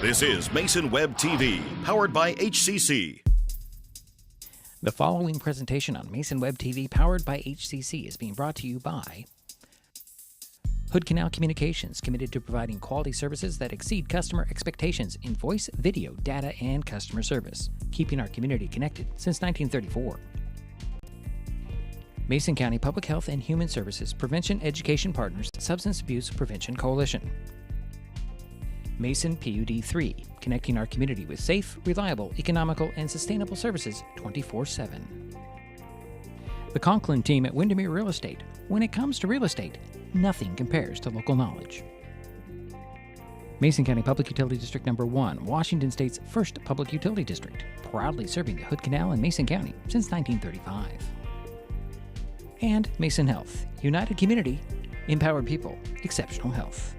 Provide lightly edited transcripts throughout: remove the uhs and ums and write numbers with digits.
This is Mason Web TV, powered by HCC. The following presentation on Mason Web TV, powered by HCC, is being brought to you by Hood Canal Communications, committed to providing quality services that exceed customer expectations in voice, video, data, and customer service, keeping our community connected since 1934. Mason County Public Health and Human Services Prevention Education Partners Substance Abuse Prevention Coalition. Mason PUD 3, connecting our community with safe, reliable, economical, and sustainable services 24/7. The Conklin team at Windermere Real Estate. When it comes to real estate, nothing compares to local knowledge. Mason County Public Utility District Number 1, Washington State's first public utility district, proudly serving the Hood Canal in Mason County since 1935. And Mason Health, united community, empowered people, exceptional health.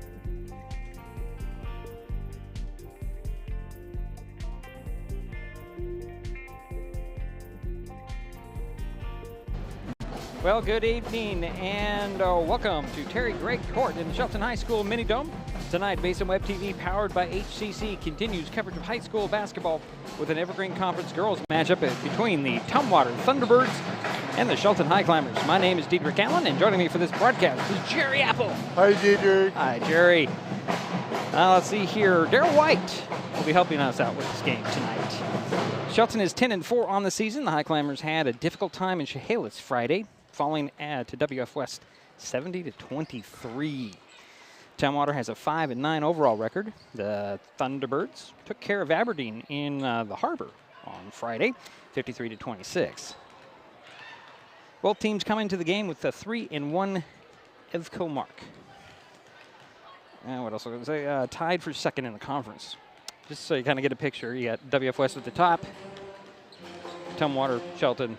Well, good evening and welcome to Terry Gregg Court in the Shelton High School Mini Dome. Tonight, Mason Web TV, powered by HCC, continues coverage of high school basketball with an Evergreen Conference girls matchup between the Tumwater Thunderbirds and the Shelton Highclimbers. My name is Diedrich Allen, and joining me for this broadcast is Jerry Apple. Hi, Diedrich. Hi, Jerry. Let's see here. Daryl White will be helping us out with this game tonight. Shelton is 10-4 on the season. The Highclimbers had a difficult time in Chehalis Friday, falling to WF West 70-23. Tumwater has a 5-9 overall record. The Thunderbirds took care of Aberdeen in the Harbor on Friday, 53-26. Both teams come into the game with a 3-1 EVCO mark. And what else was I going to say? Tied for second in the conference. Just so you kind of get a picture, you got WF West at the top, Tumwater, Shelton,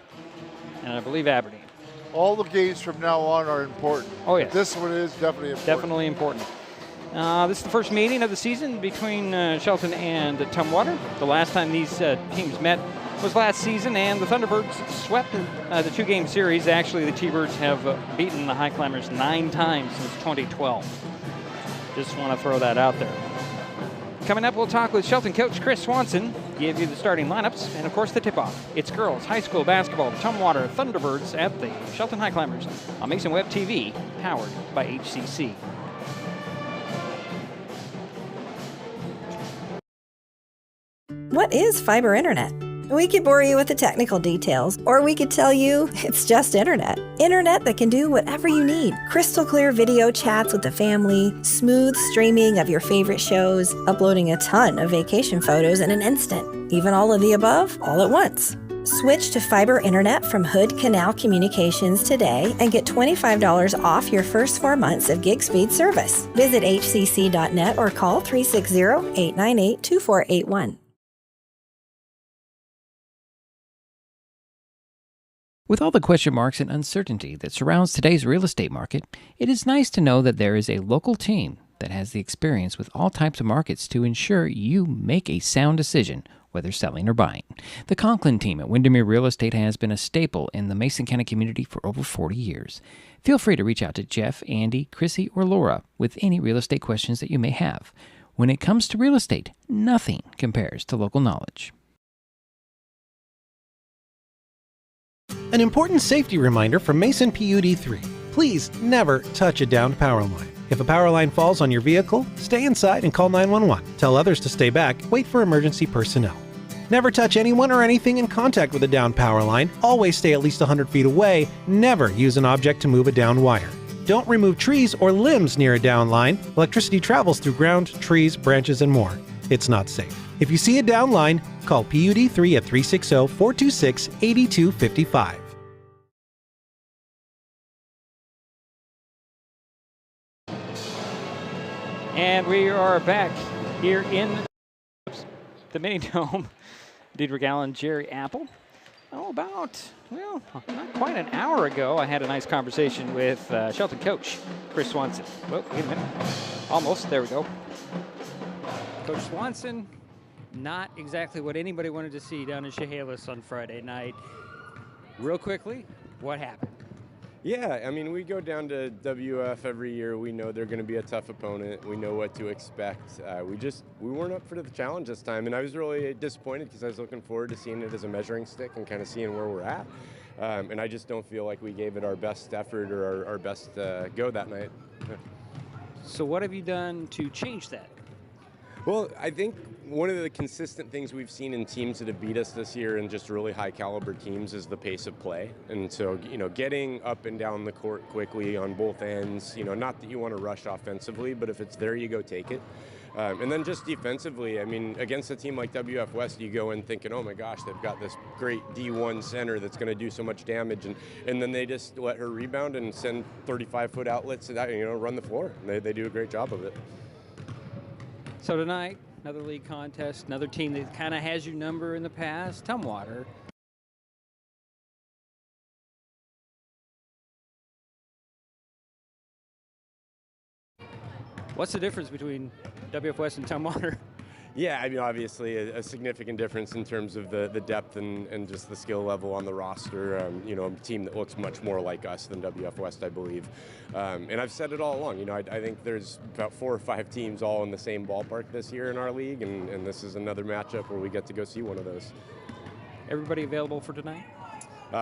and I believe Aberdeen. All the games from now on are important. Oh, yes. But this one is definitely important. Definitely important. This is the first meeting of the season between Shelton and Tumwater. The last time these teams met was last season, and the Thunderbirds swept the two-game series. Actually, the T-Birds have beaten the Highclimbers 9 times since 2012. Just want to throw that out there. Coming up, we'll talk with Shelton coach Chris Swanson, give you the starting lineups, and of course the tip-off. It's girls high school basketball, Tumwater Thunderbirds at the Shelton Highclimbers on Mason Web TV, powered by HCC. What is fiber internet? We could bore you with the technical details, or we could tell you it's just internet. Internet that can do whatever you need. Crystal clear video chats with the family, smooth streaming of your favorite shows, uploading a ton of vacation photos in an instant. Even all of the above, all at once. Switch to fiber internet from Hood Canal Communications today and get $25 off your first 4 months of gig speed service. Visit hcc.net or call 360-898-2481. With all the question marks and uncertainty that surrounds today's real estate market, it is nice to know that there is a local team that has the experience with all types of markets to ensure you make a sound decision, whether selling or buying. The Conklin team at Windermere Real Estate has been a staple in the Mason County community for over 40 years. Feel free to reach out to Jeff, Andy, Chrissy, or Laura with any real estate questions that you may have. When it comes to real estate, nothing compares to local knowledge. An important safety reminder from Mason PUD 3. Please never touch a downed power line. If a power line falls on your vehicle, stay inside and call 911. Tell others to stay back, wait for emergency personnel. Never touch anyone or anything in contact with a downed power line. Always stay at least 100 feet away. Never use an object to move a downed wire. Don't remove trees or limbs near a downed line. Electricity travels through ground, trees, branches, and more. It's not safe. If you see a downed line, call PUD 3 at 360-426-8255. And we are back here in the mini dome. Diedrich Allen, Jerry Apple. Not quite an hour ago, I had a nice conversation with Shelton coach Chris Swanson. Well, wait a minute. Almost. There we go. Coach Swanson, not exactly what anybody wanted to see down in Chehalis on Friday night. Real quickly, what happened? Yeah, I mean, we go down to WF every year. We know they're going to be a tough opponent. We know what to expect. We weren't up for the challenge this time, and I was really disappointed because I was looking forward to seeing it as a measuring stick and kind of seeing where we're at. And I just don't feel like we gave it our best effort or our best go that night. So what have you done to change that? Well, I think one of the consistent things we've seen in teams that have beat us this year and just really high caliber teams is the pace of play. And so, getting up and down the court quickly on both ends, not that you want to rush offensively, but if it's there, you go take it. And then just defensively, I mean, against a team like WF West, you go in thinking, oh my gosh, they've got this great D1 center that's going to do so much damage. And then they just let her rebound and send 35-foot outlets and run the floor. And they do a great job of it. So tonight, another league contest, another team that kind of has your number in the past, Tumwater. What's the difference between WF West and Tumwater? Yeah, I mean, obviously a significant difference in terms of the depth and just the skill level on the roster. A team that looks much more like us than WF West, I believe. And I've said it all along. I think there's about 4 or 5 teams all in the same ballpark this year in our league, and this is another matchup where we get to go see one of those. Everybody available for tonight?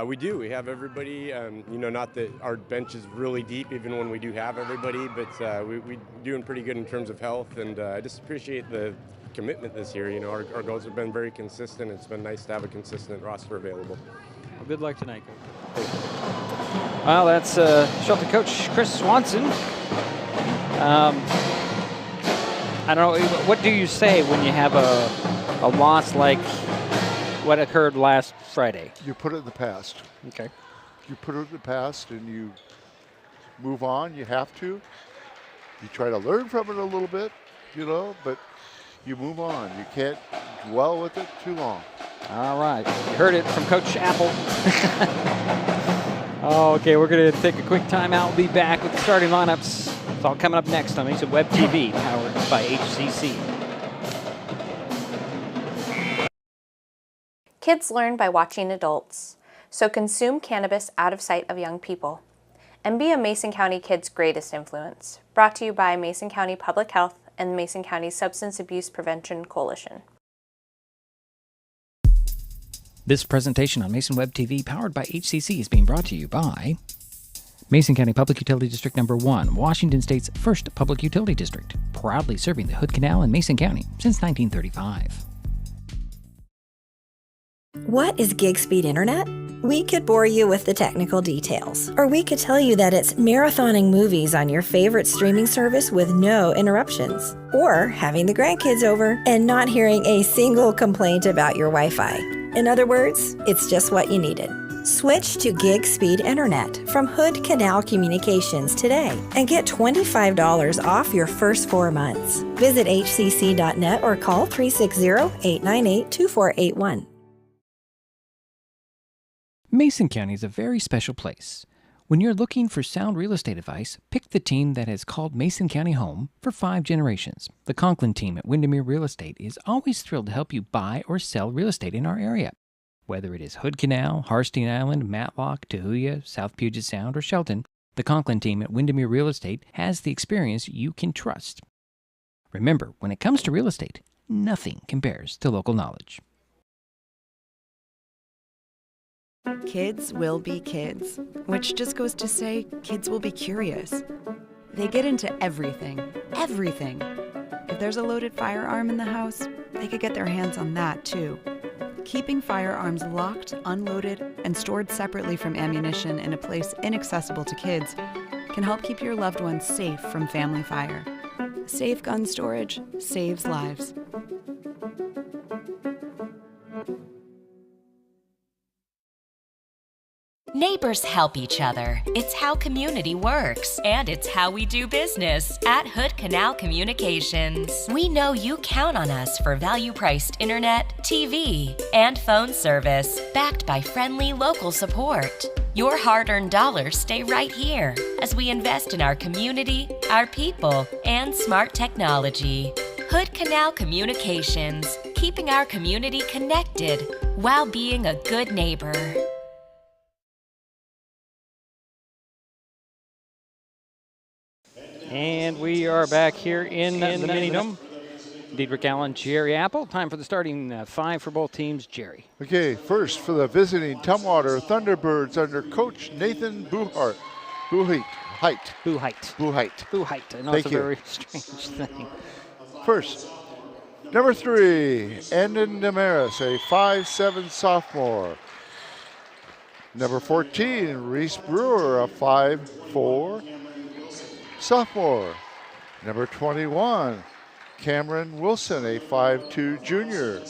We do. We have everybody. Not that our bench is really deep, even when we do have everybody, but we're doing pretty good in terms of health, and I just appreciate the commitment this year. Our goals have been very consistent. It's been nice to have a consistent roster available. Well, good luck tonight, Coach. Well, that's Shelton coach Chris Swanson. I don't know, what do you say when you have a loss like what occurred last Friday? You put it in the past. Okay. You put it in the past and you move on. You have to. You try to learn from it a little bit, but you move on. You can't dwell with it too long. All right. You heard it from Coach Apple. Okay, we're going to take a quick timeout. We'll be back with the starting lineups. It's all coming up next on Mason Web TV, powered by HCC. Kids learn by watching adults, so consume cannabis out of sight of young people. And be a Mason County kid's greatest influence. Brought to you by Mason County Public Health and the Mason County Substance Abuse Prevention Coalition. This presentation on Mason Web TV, powered by HCC, is being brought to you by Mason County Public Utility District Number 1, Washington State's first public utility district, proudly serving the Hood Canal in Mason County since 1935. What is gig speed internet? We could bore you with the technical details, or we could tell you that it's marathoning movies on your favorite streaming service with no interruptions, or having the grandkids over and not hearing a single complaint about your Wi-Fi. In other words, it's just what you needed. Switch to gig speed internet from Hood Canal Communications today and get $25 off your first 4 months. Visit hcc.net or call 360-898-2481. Mason County is a very special place. When you're looking for sound real estate advice, pick the team that has called Mason County home for 5 generations. The Conklin team at Windermere Real Estate is always thrilled to help you buy or sell real estate in our area. Whether it is Hood Canal, Harstein Island, Matlock, Tahuya, South Puget Sound, or Shelton, the Conklin team at Windermere Real Estate has the experience you can trust. Remember, when it comes to real estate, nothing compares to local knowledge. Kids will be kids, which just goes to say kids will be curious. They get into everything. If there's a loaded firearm in the house, they could get their hands on that too. Keeping firearms locked, unloaded, and stored separately from ammunition in a place inaccessible to kids can help keep your loved ones safe from family fire. Safe gun storage saves lives. Neighbors help each other. It's how community works, and it's how we do business at Hood Canal Communications. We know you count on us for value-priced internet, TV, and phone service, backed by friendly local support. Your hard-earned dollars stay right here as we invest in our community, our people, and smart technology. Hood Canal Communications, keeping our community connected while being a good neighbor. And we are back here in the Mini-Dome. Diedrich Allen, Jerry Apple. Time for the starting 5 for both teams. Jerry. Okay, first for the visiting Tumwater Thunderbirds under Coach Nathan Buhart. Buheit. I know it's a very strange thing. First, number 3, Andon Damaris, a 5'7" sophomore. Number 14, Reese Brewer, a 5'4" sophomore. Number 21, Cameron Wilson, a 5'2" junior.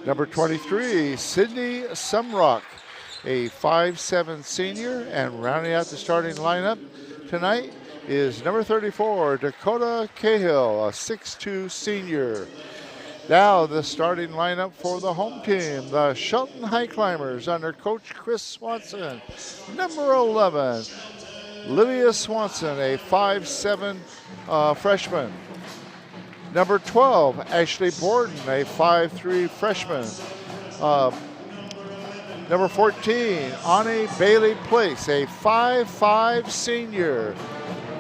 Number 23, Sydney Sumrock, a 5'7" senior. And rounding out the starting lineup tonight is number 34, Dakota Cahill, a 6'2" senior. Now the starting lineup for the home team, the Shelton Highclimbers under Coach Chris Swanson. Number 11, Livia Swanson, a 5'7" freshman. Number 12, Ashley Borden, a 5'3" freshman. Number 14, Ani Bailey Place, a 5'5" senior.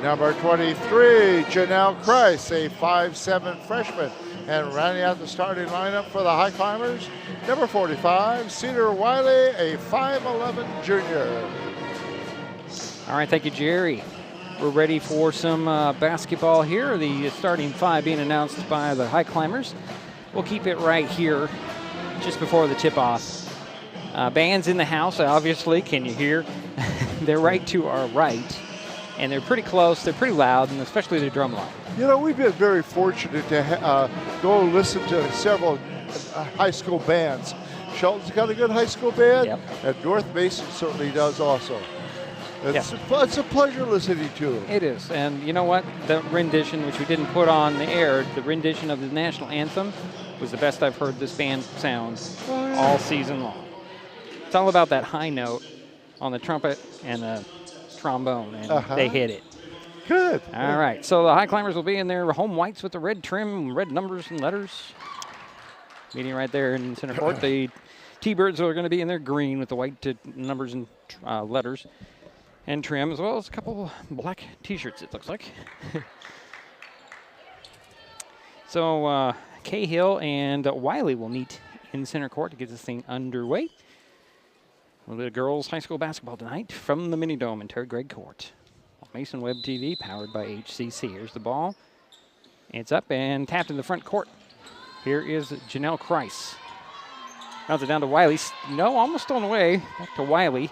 Number 23, Janelle Christ, a 5'7" freshman. And rounding out the starting lineup for the Highclimbers, number 45, Cedar Wiley, a 5'11" junior. All right, thank you, Jerry. We're ready for some basketball here. The starting 5 being announced by the Highclimbers. We'll keep it right here just before the tip-off. Band's in the house, obviously. Can you hear? They're right to our right, and they're pretty close. They're pretty loud, and especially the drum line. You know, we've been very fortunate to go listen to several high school bands. Shelton's got a good high school band, and North Mason certainly does also. It's a pleasure listening to them. It is, and you know what? The rendition, which we didn't put on the air, the rendition of the national anthem was the best I've heard this band sound all season long. It's all about that high note on the trumpet and the trombone, and they hit it. Good. All right, so the Highclimbers will be in their home whites with the red trim, red numbers and letters. Meeting right there in center court. The T-Birds are going to be in their green with the white numbers and letters and trim, as well as a couple black T-shirts, it looks like. So Cahill and Wiley will meet in center court to get this thing underway. A little bit of girls high school basketball tonight from the Mini-Dome in Terry Gregg Court. Mason Web TV, powered by HCC. Here's the ball. It's up and tapped in the front court. Here is Janelle Christ. Bounce it down to Wiley. No, almost stolen away. Back to Wiley.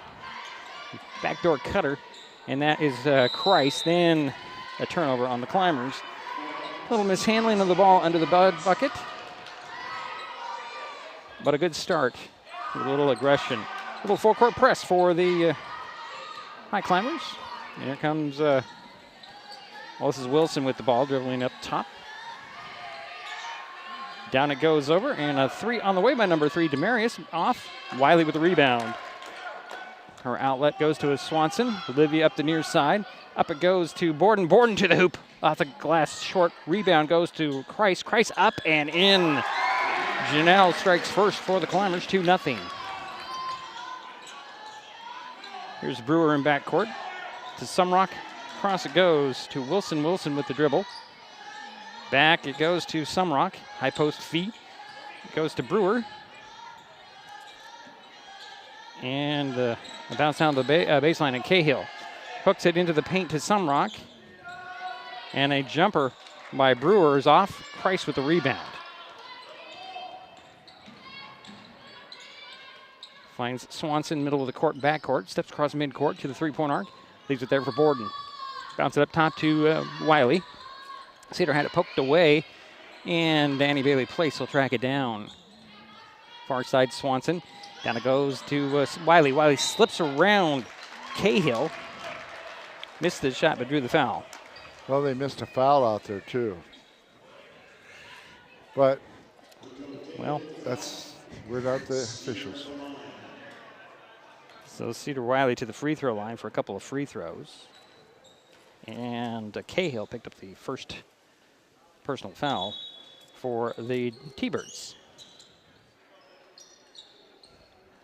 Backdoor cutter. And that is Christ. Then a turnover on the Climbers. A little mishandling of the ball under the bucket. But a good start with a little aggression. A little full court press for the Highclimbers. And here comes, this is Wilson with the ball, dribbling up top. Down it goes over, and a 3 on the way by number 3, Demarius, off. Wiley with the rebound. Her outlet goes to a Swanson. Olivia up the near side. Up it goes to Borden. Borden to the hoop. Off the glass, short rebound goes to Christ. Christ up and in. Janelle strikes first for the Climbers, 2-0. Here's Brewer in backcourt. To Sumrock, cross it goes to Wilson. Wilson with the dribble. Back it goes to Sumrock. High post feet. It goes to Brewer. And a bounce down the baseline and Cahill hooks it into the paint to Sumrock. And a jumper by Brewer is off. Christ with the rebound. Finds Swanson, middle of the court, backcourt. Steps across midcourt to the three-point arc. Leaves it there for Borden. Bounce it up top to Wiley. Cedar had it poked away, and Danny Bailey Place will track it down. Far side Swanson. Down it goes to Wiley. Wiley slips around Cahill. Missed the shot, but drew the foul. Well, they missed a foul out there, too. But, well, we're not the officials. So Cedar Wiley to the free throw line for a couple of free throws. And Cahill picked up the first personal foul for the T-Birds.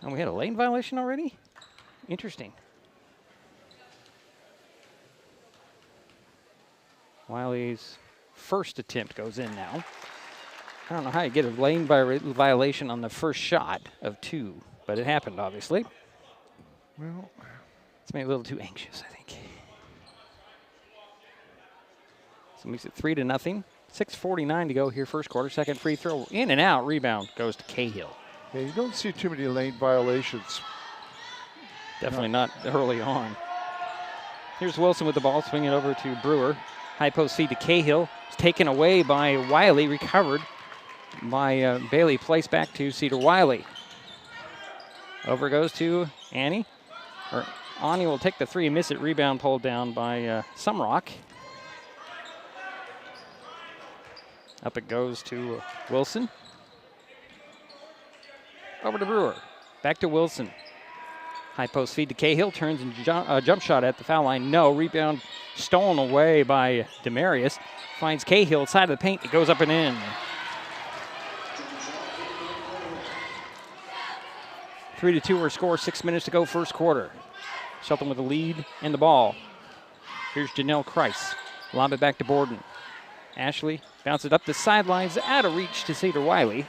And we had a lane violation already? Interesting. Wiley's first attempt goes in now. I don't know how you get a lane violation on the first shot of 2, but it happened, obviously. Well, it's made a little too anxious, I think. So it makes it 3-0. 6:49 to go here, first quarter. Second free throw, in and out. Rebound goes to Cahill. Yeah, you don't see too many lane violations. Definitely not early on. Here's Wilson with the ball, swinging over to Brewer. High post feed to Cahill. It's taken away by Wiley, recovered by Bailey. Placed back to Cedar Wiley. Over goes to Annie. Ani will take the 3, miss it. Rebound pulled down by Sumrock. Up it goes to Wilson. Over to Brewer. Back to Wilson. High post feed to Cahill. Turns and jump shot at the foul line. No. Rebound stolen away by Demarius. Finds Cahill side of the paint. It goes up and in. 3-2 our score. 6 minutes to go, first quarter. Shelton with the lead and the ball. Here's Janelle Kreis. Lob it back to Borden. Ashley bounce it up the sidelines, out of reach to Cedar Wiley.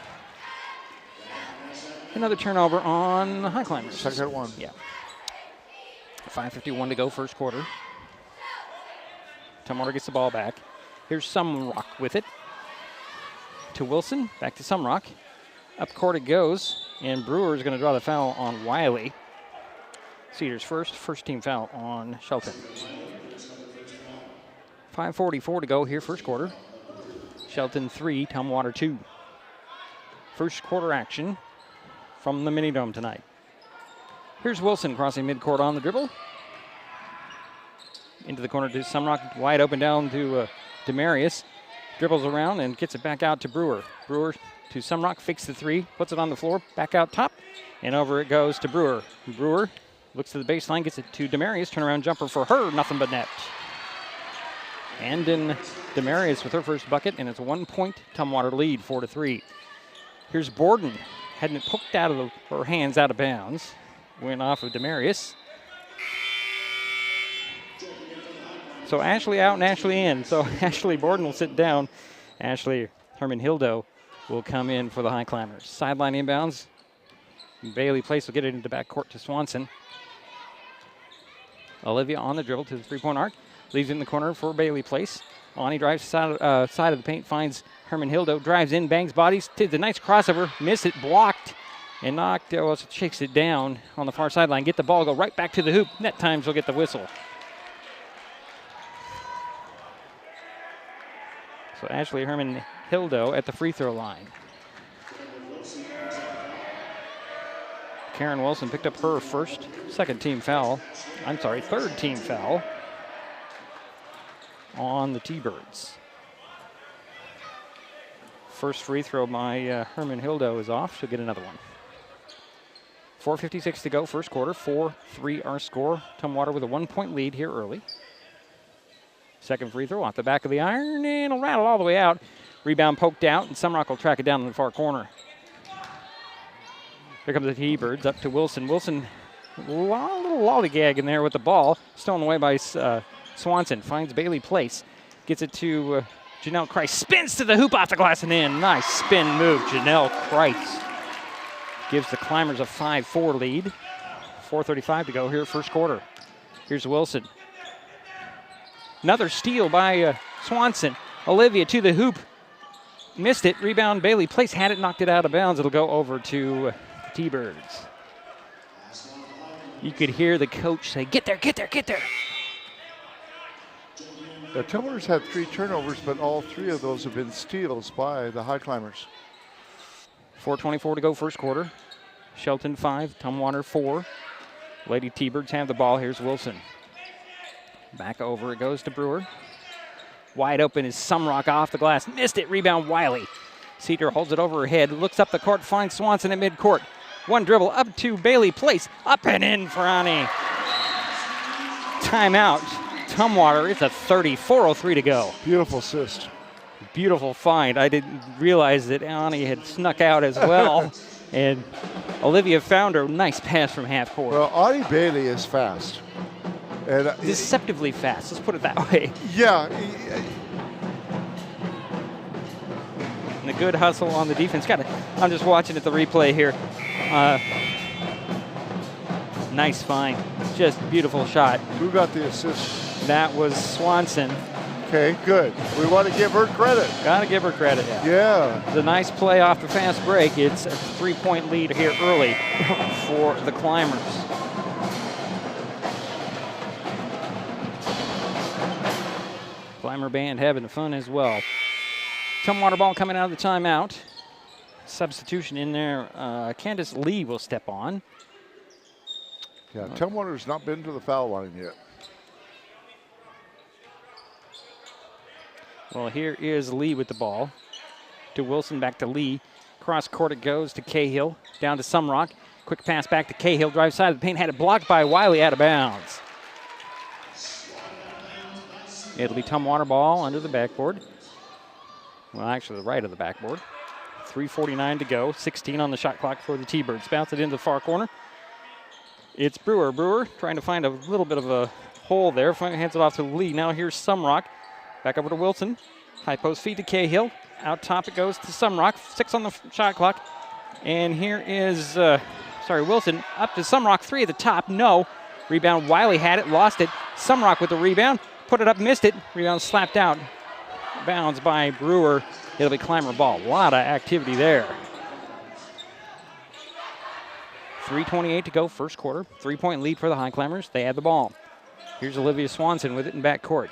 Another turnover on the Highclimbers. Second one. Yeah. 5:51 to go, first quarter. Tumwater gets the ball back. Here's Sumrock with it. To Wilson, back to Sumrock. Up court it goes, and Brewer is going to draw the foul on Wiley. Cedars first team foul on Shelton. 5:44 to go here, first quarter. Shelton 3, Tumwater 2. First quarter action from the Mini Dome tonight. Here's Wilson crossing midcourt on the dribble. Into the corner to Sumrock, wide open down to Demarius. Dribbles around and gets it back out to Brewer. Brewer to Sumrock, fakes the 3, puts it on the floor, back out top, and over it goes to Brewer. Brewer looks to the baseline, gets it to Demarius, turnaround jumper for her, nothing but net. And in Demarius with her first bucket, and it's a 1-point Tumwater lead, 4-3. Here's Borden, had it poked out of her hands out of bounds. Went off of Demarius. So Ashley out and Ashley in. So Ashley Borden will sit down. Ashley Herman-Hildo will come in for the Highclimbers. Sideline inbounds. Bailey Place will get it into backcourt to Swanson. Olivia on the dribble to the three-point arc. Leaves it in the corner for Bailey Place. Lonnie drives side of the paint, finds Herman-Hildo, drives in, bangs bodies, did the nice crossover, missed it, blocked, and knocked, shakes it down on the far sideline. Get the ball, go right back to the hoop. Net times will get the whistle. So Ashley Herman-Hildo at the free throw line. Karen Wilson picked up her third team foul on the T-Birds. First free throw by Herman-Hildo is off. She'll get another one. 4:56 to go, first quarter. 4-3 our score. Tumwater with a 1-point lead here early. Second free throw off the back of the iron, and it'll rattle all the way out. Rebound poked out, and Sumrock will track it down in the far corner. Here comes the T-Birds up to Wilson. Wilson, a little lollygag in there with the ball. Stolen away by Swanson. Finds Bailey Place. Gets it to Janelle Kreis. Spins to the hoop off the glass and in. Nice spin move, Janelle Kreis. Gives the Climbers a 5-4 lead. 4:35 to go here, first quarter. Here's Wilson. Another steal by Swanson. Olivia to the hoop. Missed it. Rebound, Bailey Place had it, knocked it out of bounds. It'll go over to the T-Birds. You could hear the coach say, "Get there, get there, get there." The Tumblers had 3 turnovers, but all 3 of those have been steals by the Highclimbers. 4:24 to go, first quarter. Shelton 5, Tumwater 4. Lady T-Birds have the ball. Here's Wilson. Back over it goes to Brewer. Wide open is Sumrock off the glass. Missed it. Rebound Wiley. Cedar holds it over her head. Looks up the court. Finds Swanson at midcourt. One dribble up to Bailey Place. Up and in for Ani. Timeout. Tumwater. It's a 30. 4:03 to go. Beautiful assist. Beautiful find. I didn't realize that Ani had snuck out as well. And Olivia found her. Nice pass from half court. Well, Ani Bailey is fast. And deceptively fast, let's put it that way. Yeah, And a good hustle on the defense. I'm just watching at the replay here. Nice find. Just beautiful shot. Who got the assist? That was Swanson. Okay, good. We want to give her credit. Got to give her credit. Yeah. The nice play off the fast break. It's a 3-point lead here early for the Climbers. Climber band having fun as well. Tumwater ball coming out of the timeout. Substitution in there. Candace Lee will step on. Yeah, Tumwater's not been to the foul line yet. Well, here is Lee with the ball. To Wilson, back to Lee. Cross court it goes to Cahill. Down to Sumrock. Quick pass back to Cahill. Drive side of the paint. Had it blocked by Wiley, out of bounds. It'll be Tumwater ball under the backboard. Well, actually the right of the backboard. 3:49 to go. 16 on the shot clock for the T-Birds. Bounce it into the far corner. It's Brewer. Brewer trying to find a little bit of a hole there. Hands it off to Lee. Now here's Sumrock. Back over to Wilson. High post feed to Cahill. Out top it goes to Sumrock. 6 on the shot clock. And here is, Wilson up to Sumrock. 3 at the top. No. Rebound. Wiley had it. Lost it. Sumrock with the rebound. Put it up. Missed it. Rebound slapped out. Bounds by Brewer. It'll be Climber ball. A lot of activity there. 3:28 to go, first quarter. 3-point lead for the Highclimbers. They have the ball. Here's Olivia Swanson with it in back court.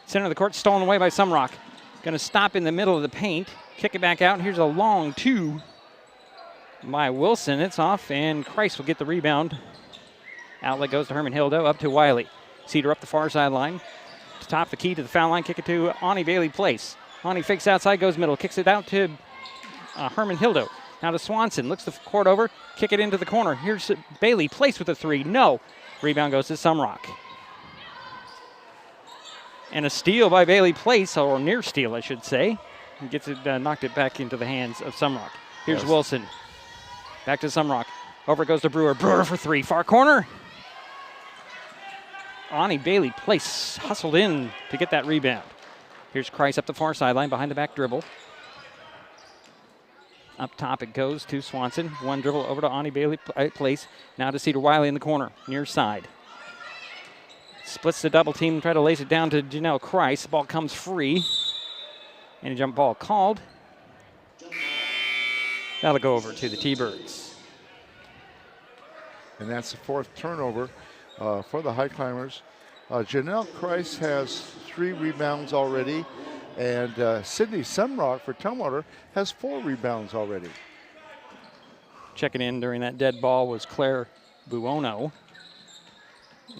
Center of the court, stolen away by Sumrock. Going to stop in the middle of the paint. Kick it back out. Here's a long 2 by Wilson. It's off, and Christ will get the rebound. Outlet goes to Herman Hildo, up to Wiley. Cedar up the far sideline. To top the key to the foul line, kick it to Ani Bailey Place. Ani fakes outside, goes middle, kicks it out to Herman Hildo. Now to Swanson, looks the court over, kick it into the corner. Here's Bailey Place with a 3. No. Rebound goes to Sumrock. And a steal by Bailey Place, or near steal, I should say. He gets it, knocked it back into the hands of Sumrock. Here's Wilson. Back to Sumrock. Over it goes to Brewer. Brewer for 3. Far corner. Ani Bailey Place hustled in to get that rebound. Here's Christ up the far sideline behind the back dribble. Up top it goes to Swanson. One dribble over to Ani Bailey Place. Now to Cedar Wiley in the corner, near side. Splits the double team, try to lace it down to Janelle Christ. Ball comes free. And a jump ball called. That'll go over to the T-Birds. And that's the 4th turnover for the Highclimbers. Janelle Christ has 3 rebounds already. And Sydney Sumrock for Tumwater has 4 rebounds already. Checking in during that dead ball was Claire Buono.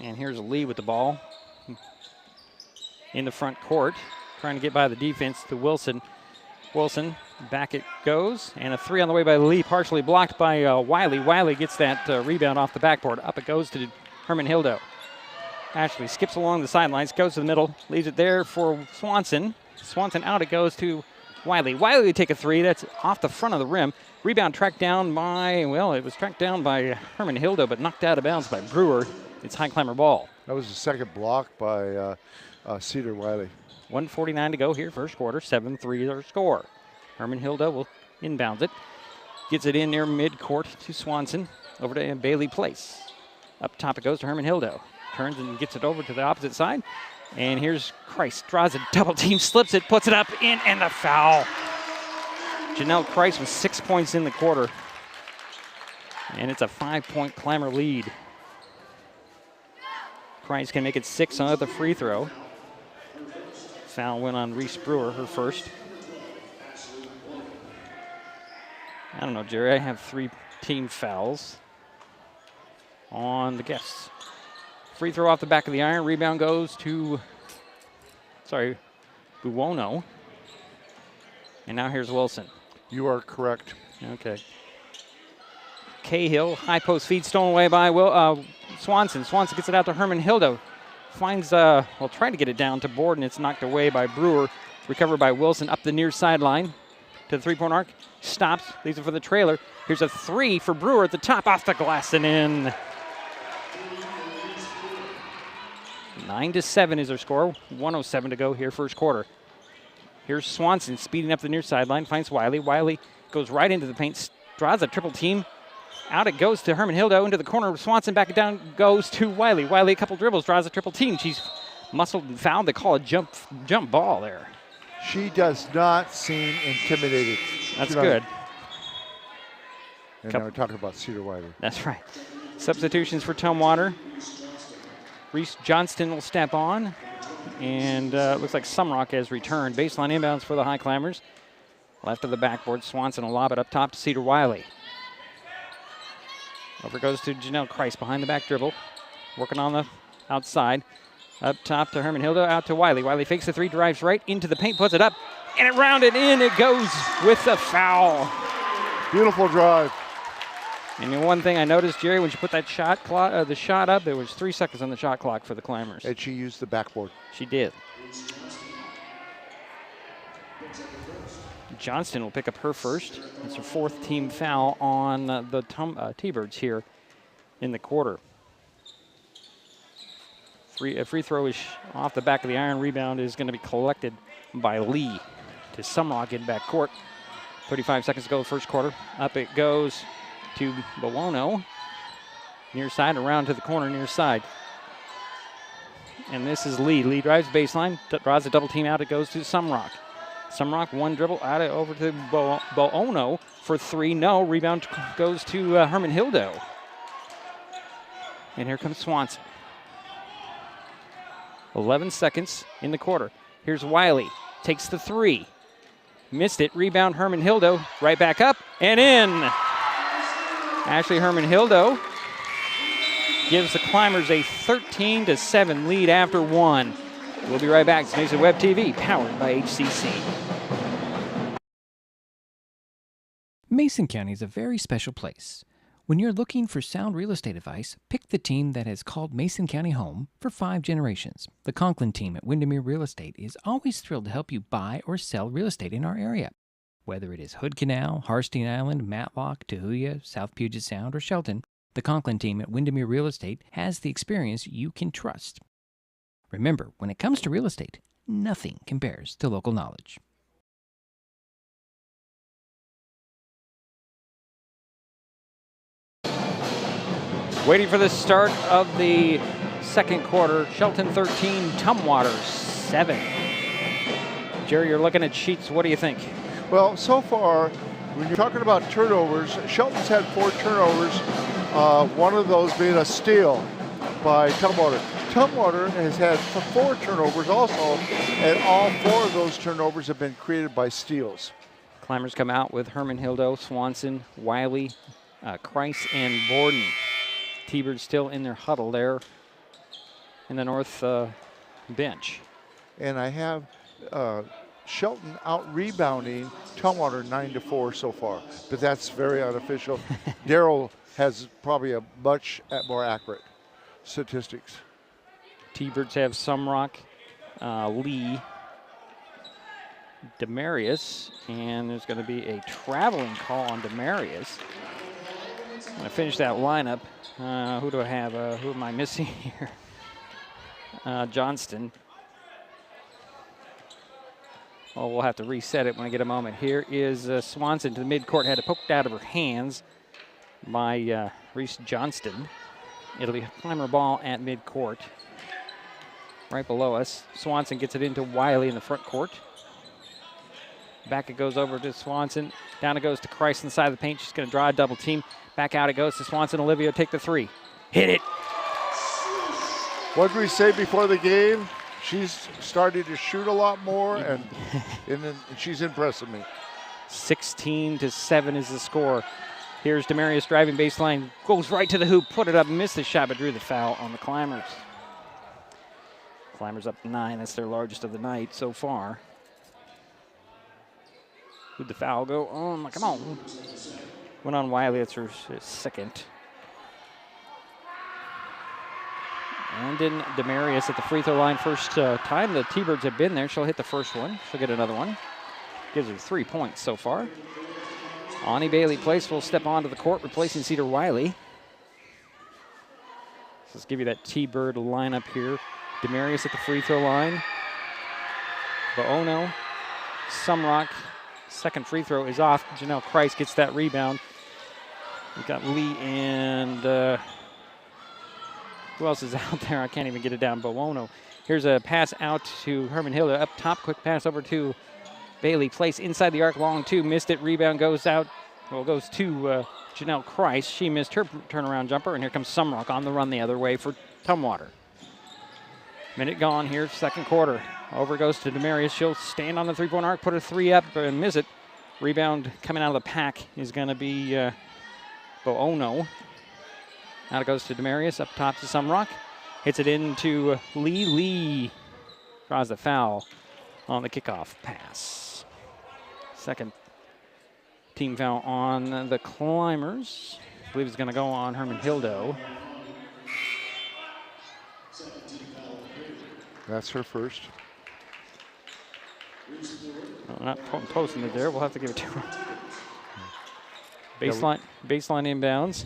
And here's Lee with the ball in the front court, trying to get by the defense to Wilson. Wilson, back it goes, and a 3 on the way by Lee, partially blocked by Wiley. Wiley gets that rebound off the backboard. Up it goes to Herman Hildo. Ashley skips along the sidelines, goes to the middle, leaves it there for Swanson. Swanson out, it goes to Wiley. Wiley would take a 3, that's off the front of the rim. Rebound tracked down by, well, it was tracked down by Herman Hildo, but knocked out of bounds by Brewer. It's Highclimber ball. That was the second block by Cedar Wiley. 1:49 to go here, first quarter. 7-3 their score. Herman Hilda will inbound it. Gets it in near midcourt to Swanson. Over to Bailey Place. Up top it goes to Herman Hildo. Turns and gets it over to the opposite side. And here's Christ. Draws a double team, slips it, puts it up, in, and the foul. Janelle Christ with 6 points in the quarter. And it's a 5-point Climber lead. Christ can make it 6 on the free throw. Foul went on Reese Brewer, her first. I don't know, Jerry. I have 3 team fouls on the guests. Free throw off the back of the iron. Rebound goes to, Buono. And now here's Wilson. You are correct. Okay. Cahill, high post feed, stolen away by Swanson. Swanson gets it out to Herman Hildo. Finds, trying to get it down to board, and it's knocked away by Brewer. Recovered by Wilson up the near sideline to the 3-point arc. Stops, leaves it for the trailer. Here's a 3 for Brewer at the top, off the glass and in. 9-7 is their score. 1:07 to go here, first quarter. Here's Swanson speeding up the near sideline, finds Wiley. Wiley goes right into the paint, draws a triple team. Out it goes to Herman Hildo into the corner. Swanson back it down goes to Wiley. Wiley a couple dribbles, draws a triple team. She's muscled and fouled. They call a jump ball there. She does not seem intimidated. That's good. And now we're talking about Cedar Wiley. That's right. Substitutions for Tumwater. Reese Johnston will step on. And looks like Sumrock has returned. Baseline inbounds for the Highclimbers. Left of the backboard. Swanson will lob it up top to Cedar Wiley. Over goes to Janelle Kreis behind the back dribble. Working on the outside. Up top to Herman Hildo, out to Wiley. Wiley fakes the three, drives right into the paint, puts it up, and it rounded in. It goes with the foul. Beautiful drive. And the one thing I noticed, Jerry, when she put that the shot up, there was 3 seconds on the shot clock for the Climbers. And she used the backboard. She did. Johnston will pick up her first. It's her 4th team foul on the T-Birds here in the quarter. A free throw is off the back of the iron. Rebound is going to be collected by Lee to Sumrock in back court. 35 seconds to go, first quarter. Up it goes to Bowono. Near side, around to the corner, near side. And this is Lee. Lee drives baseline, draws a double team out. It goes to Sumrock. Sumrock, one dribble, out over to Bowono for 3. No, rebound goes to Herman Hildo. And here comes Swanson. 11 seconds in the quarter. Here's Wiley, takes the 3. Missed it, rebound Herman Hildo, right back up and in. Ashley Herman Hildo gives the Climbers a 13-7 lead after 1. We'll be right back. It's Mason Web TV, powered by HCC. Mason County is a very special place. When you're looking for sound real estate advice, pick the team that has called Mason County home for 5 generations. The Conklin team at Windermere Real Estate is always thrilled to help you buy or sell real estate in our area. Whether it is Hood Canal, Harstein Island, Matlock, Tahuya, South Puget Sound, or Shelton, the Conklin team at Windermere Real Estate has the experience you can trust. Remember, when it comes to real estate, nothing compares to local knowledge. Waiting for the start of the second quarter. Shelton 13, Tumwater 7. Jerry, you're looking at sheets. What do you think? Well, so far, when you're talking about turnovers, Shelton's had 4 turnovers, one of those being a steal by Tumwater. Tumwater has had 4 turnovers also, and all 4 of those turnovers have been created by steals. Climbers come out with Herman Hildo, Swanson, Wiley, Kreis, and Borden. T-Birds still in their huddle there in the north bench. And I have Shelton out rebounding Tumwater 9-4 so far, but that's very unofficial. Daryl has probably a much more accurate statistics. T-Birds have Sumrock, Lee, Demarius, and there's going to be a traveling call on Demarius. I'm going to finish that lineup. Who do I have? Who am I missing here? Johnston. Oh, we'll have to reset it when I get a moment. Here is Swanson to the midcourt. Had it poked out of her hands by Reese Johnston. It'll be a Climber ball at midcourt. Right below us. Swanson gets it into Wiley in the front court. Back it goes over to Swanson. Down it goes to Kreis inside the paint. She's going to draw a double team. Back out it goes to Swanson. Olivia take the 3. Hit it. What did we say before the game? She's started to shoot a lot more, and she's impressing me. 16-7 is the score. Here's Demarius driving baseline. Goes right to the hoop. Put it up. Missed the shot, but drew the foul on the Climbers. Climbers up 9. That's their largest of the night so far. Who'd the foul go on? Come on. Went on Wiley. That's her second. And then Demarius at the free throw line. First time the T-Birds have been there. She'll hit the first one. She'll get another one. Gives her 3 points so far. Ani Bailey-Place will step onto the court, replacing Cedar Wiley. Let's give you that T-Bird lineup here. Demarius at the free throw line. Bowono, Sumrock. Second free throw is off. Janelle Christ gets that rebound. We've got Lee and who else is out there? I can't even get it down. Bowono. Here's a pass out to Herman Hilda up top. Quick pass over to Bailey Place inside the arc. Long two. Missed it. Rebound goes out. Well, goes to Janelle Christ. She missed her turnaround jumper. And here comes Sumrock on the run the other way for Tumwater. Minute gone here, second quarter. Over goes to Demarius. She'll stand on the three-point arc, put a three up, and miss it. Rebound coming out of the pack is going to be Boono. Now it goes to Demarius, up top to Sumrock. Hits it into Lee. Lee draws the foul on the kickoff pass. Second team foul on the Climbers. I believe it's going to go on Herman Hildo. That's her first. No, not posting it there. We'll have to give it to her. Baseline inbounds.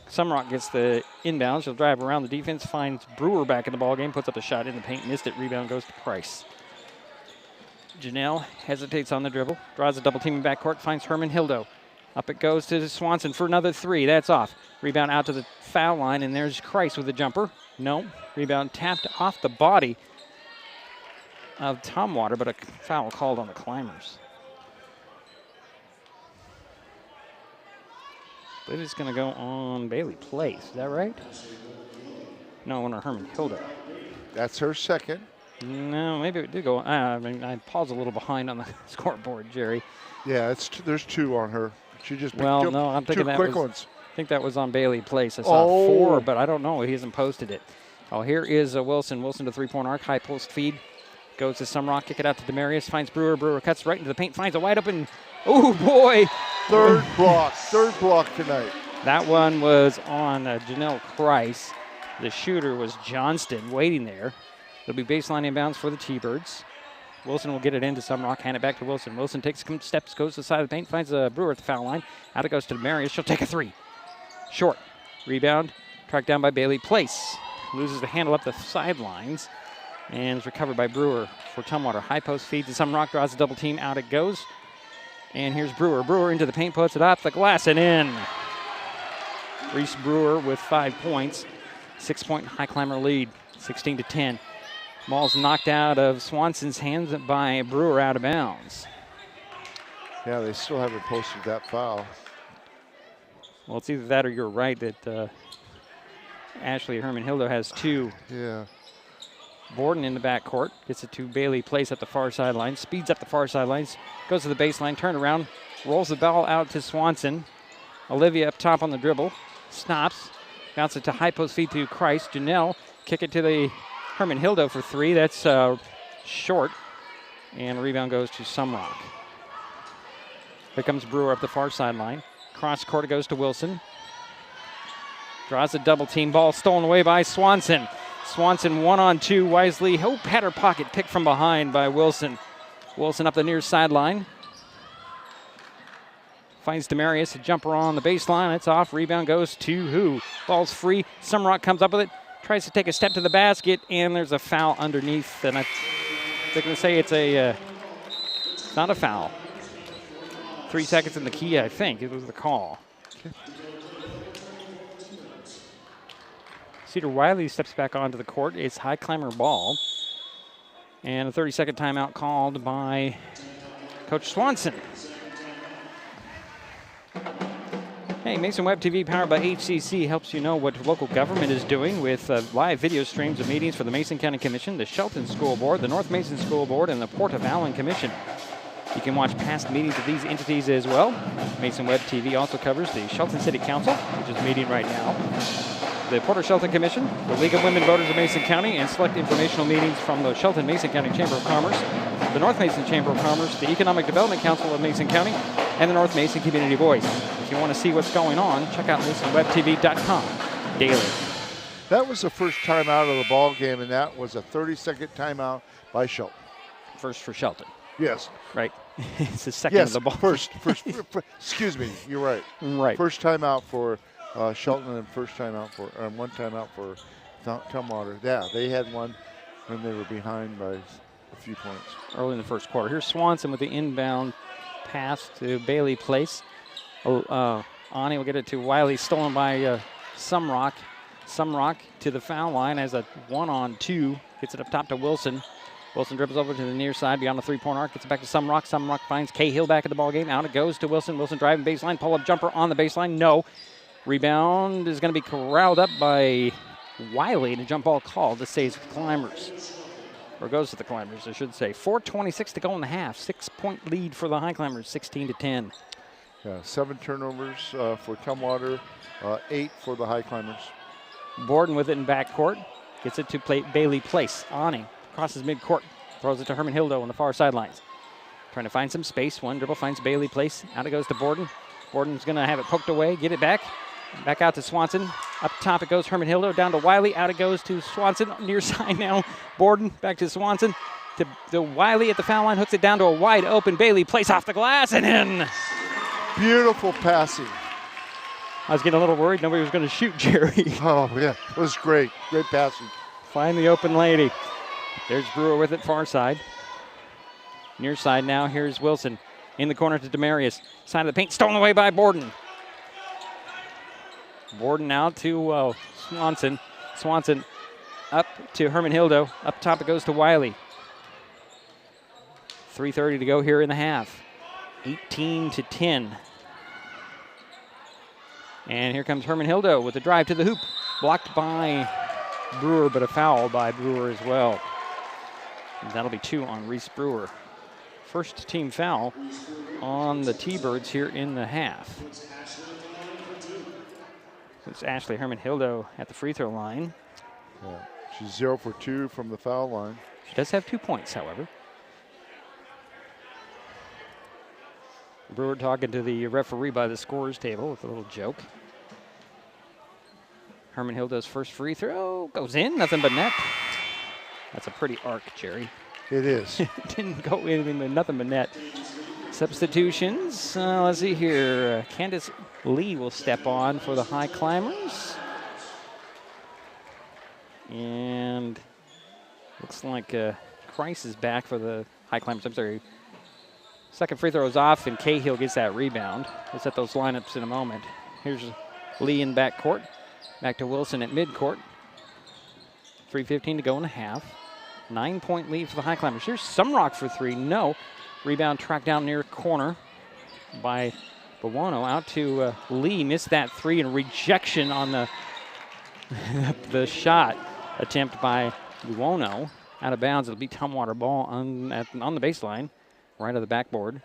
Sumrock gets the inbound. She'll drive around the defense, finds Brewer back in the ballgame, puts up a shot in the paint, missed it. Rebound goes to Price. Janelle hesitates on the dribble, draws a double team in backcourt, finds Herman Hildo. Up it goes to Swanson for another three. That's off. Rebound out to the foul line, and there's Christ with a jumper. No. Rebound tapped off the body of Tumwater, but a foul called on the Climbers. I believe it's going to go on Bailey Place. Is that right? No, on Herman Hilda. That's her second. No, maybe it did go. I paused a little behind on the scoreboard, Jerry. Yeah, there's two on her. She just picked I'm thinking two quick ones. I think that was on Bailey Place. I saw four, but I don't know. He hasn't posted it. Oh, here is Wilson. Wilson to three-point arc, high post feed. Goes to Sumrock, kick it out to Demarius, finds Brewer. Brewer cuts right into the paint, finds a wide open. Oh, boy. Third block tonight. That one was on Janelle Christ. The shooter was Johnston waiting there. It'll be baseline inbounds for the T-Birds. Wilson will get it into Sumrock, hand it back to Wilson. Wilson takes some steps, goes to the side of the paint, finds Brewer at the foul line. Out it goes to Demarius. She'll take a three. Short. Rebound, tracked down by Bailey Place. Loses the handle up the sidelines. And is recovered by Brewer for Tumwater. High post feed to Sumrock, draws a double team. Out it goes. And here's Brewer. Brewer into the paint, puts it off the glass and in. Reese Brewer with 5 points. 6-point Highclimber lead, 16-10. Ball's knocked out of Swanson's hands by Brewer out of bounds. Yeah, they still haven't posted that foul. Well, it's either that or you're right that Ashley Herman Hildo has two. Yeah. Borden in the backcourt, gets it to Bailey Place at the far sideline, speeds up the far sidelines, goes to the baseline, turn around, rolls the ball out to Swanson. Olivia up top on the dribble, stops, bounce it to high post feed to Christ. Janelle, kick it to the Herman Hildo for three. That's short, and rebound goes to Sumrock. Here comes Brewer up the far sideline. Cross court, it goes to Wilson. Draws a double team, ball stolen away by Swanson. Swanson 1-on-2, wisely. Had her pocket picked from behind by Wilson. Wilson up the near sideline. Finds Demarius, a jumper on the baseline. It's off. Rebound goes to who? Ball's free. Sumrock comes up with it. Tries to take a step to the basket, and there's a foul underneath. And they're going to say it's not a foul. 3 seconds in the key, I think. It was the call. Cedar Wiley steps back onto the court. It's Highclimber ball. And a 30-second timeout called by Coach Swanson. Hey, Mason Web TV, powered by HCC, helps you know what local government is doing with live video streams of meetings for the Mason County Commission, the Shelton School Board, the North Mason School Board, and the Port of Allen Commission. You can watch past meetings of these entities as well. Mason Web TV also covers the Shelton City Council, which is meeting right now, the Porter Shelton Commission, the League of Women Voters of Mason County, and select informational meetings from the Shelton Mason County Chamber of Commerce, the North Mason Chamber of Commerce, the Economic Development Council of Mason County, and the North Mason Community Voice. If you want to see what's going on, check out MasonWebTV.com daily. That was the first timeout of the ball game, and that was a 30-second timeout by Shelton. First for Shelton. Yes. Right. It's the second of the ball. First, excuse me, you're right. Right. First timeout for Shelton and one timeout for Tumwater. Yeah, they had one when they were behind by a few points. Early in the first quarter. Here's Swanson with the inbound pass to Bailey Place. Ani will get it to Wiley, stolen by Sumrock. Sumrock to the foul line as a 1-on-2. Gets it up top to Wilson. Wilson dribbles over to the near side beyond the three-point arc. Gets it back to Sumrock. Sumrock finds Cahill back at the ball game. Out it goes to Wilson. Wilson driving baseline. Pull-up jumper on the baseline. No. Rebound is going to be corralled up by Wiley, and a jump ball called. This stays with the Climbers. Or goes to the Climbers, I should say. 4:26 to go in the half. 6-point lead for the Highclimbers, 16-10. Yeah, 7 turnovers for Tumwater, 8 for the Highclimbers. Borden with it in backcourt. Gets it to Bailey Place. Ani crosses midcourt. Throws it to Herman Hildo on the far sidelines. Trying to find some space. One dribble finds Bailey Place. Out it goes to Borden. Borden's going to have it poked away. Get it back. Back out to Swanson. Up top it goes Herman Hildo. Down to Wiley. Out it goes to Swanson. Near side now. Borden back to Swanson. To Wiley at the foul line. Hooks it down to a wide open Bailey Place off the glass and in. Beautiful passing. I was getting a little worried nobody was going to shoot Jerry. Oh, yeah. It was great. Great passing. Find the open lady. There's Brewer with it far side. Near side now. Here's Wilson. In the corner to Demarius. Side of the paint. Stolen away by Borden. Borden out to Swanson. Swanson up to Herman Hildo. Up top it goes to Wiley. 3:30 to go here in the half. 18-10. And here comes Herman Hildo with the drive to the hoop. Blocked by Brewer, but a foul by Brewer as well. And that'll be 2 on Reese Brewer. First team foul on the T-Birds here in the half. It's Ashley Herman Hildo at the free throw line. Yeah. She's 0 for 2 from the foul line. She does have 2 points, however. Brewer talking to the referee by the scorer's table with a little joke. Herman Hildo's first free throw goes in, nothing but net. That's a pretty arc, Jerry. It is. Didn't go anything but nothing but net. Substitutions. Let's see here. Candace Lee will step on for the Highclimbers. And looks like Kreis is back for the Highclimbers. I'm sorry. Second free throw is off, and Cahill gets that rebound. We'll set those lineups in a moment. Here's Lee in backcourt. Back to Wilson at midcourt. 3:15 to go in the half. 9-point lead for the Highclimbers. Here's Sumrock for 3. No. Rebound tracked down near corner by Buono. Out to Lee. Missed that 3 and rejection on the the shot attempt by Buono. Out of bounds. It'll be Tumwater ball on the baseline. Right of the backboard.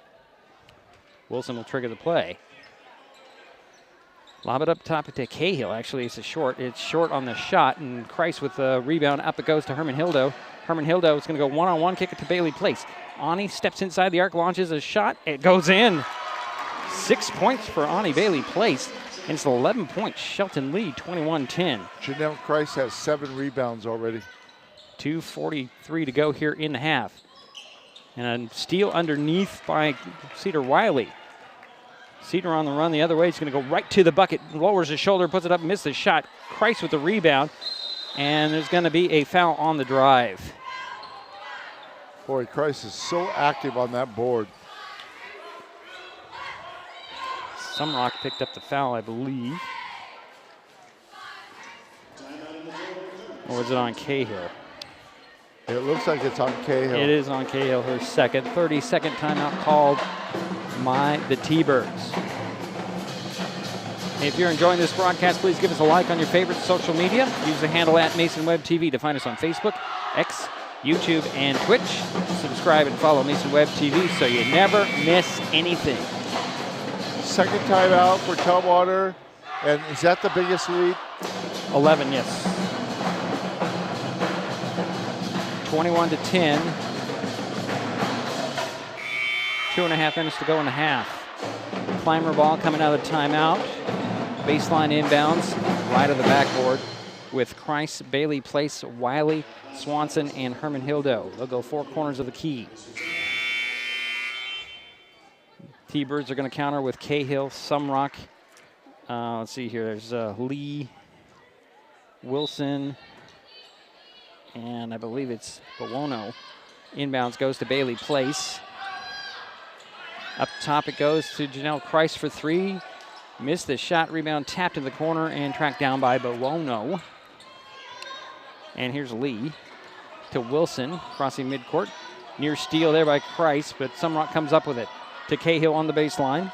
Wilson will trigger the play. Lob it up top to Cahill. Actually, it's short. It's short on the shot, and Kreis with the rebound. Up it goes to Herman Hildo. Herman Hildo is going to go one-on-one, kick it to Bailey Place. Ani steps inside the arc, launches a shot. It goes in. 6 points for Ani Bailey Place. And it's an 11-point Shelton lead, 21-10. Janelle Kreis has 7 rebounds already. 2:43 to go here in the half. And a steal underneath by Cedar Wiley. Cedar on the run the other way. He's going to go right to the bucket. Lowers his shoulder, puts it up, misses the shot. Kreis with the rebound. And there's going to be a foul on the drive. Boy, Kreis is so active on that board. Sumrock picked up the foul, I believe. Or was it on Cahill? It looks like it's on Cahill. It is on Cahill, her second. 30-second timeout called by the T-Birds. If you're enjoying this broadcast, please give us a like on your favorite social media. Use the handle @MasonWebTV to find us on Facebook, X, YouTube, and Twitch. Subscribe and follow Mason Web TV so you never miss anything. Second timeout for Tumwater. And is that the biggest lead? 11, yes. 21-10. 2.5 minutes to go in the half. Climber ball coming out of the timeout. Baseline inbounds, right of the backboard with Kreis, Bailey Place, Wiley, Swanson, and Herman Hildo. They'll go 4 corners of the key. T-Birds are going to counter with Cahill, Sumrock. Let's see here. There's Lee, Wilson, and I believe it's Buono Inbounds goes to Bailey Place. Up top it goes to Janelle Christ for three. Missed the shot, rebound tapped in the corner and tracked down by Bowono. And here's Lee to Wilson, crossing midcourt. Near steal there by Christ, but Sumrock comes up with it. To Cahill on the baseline.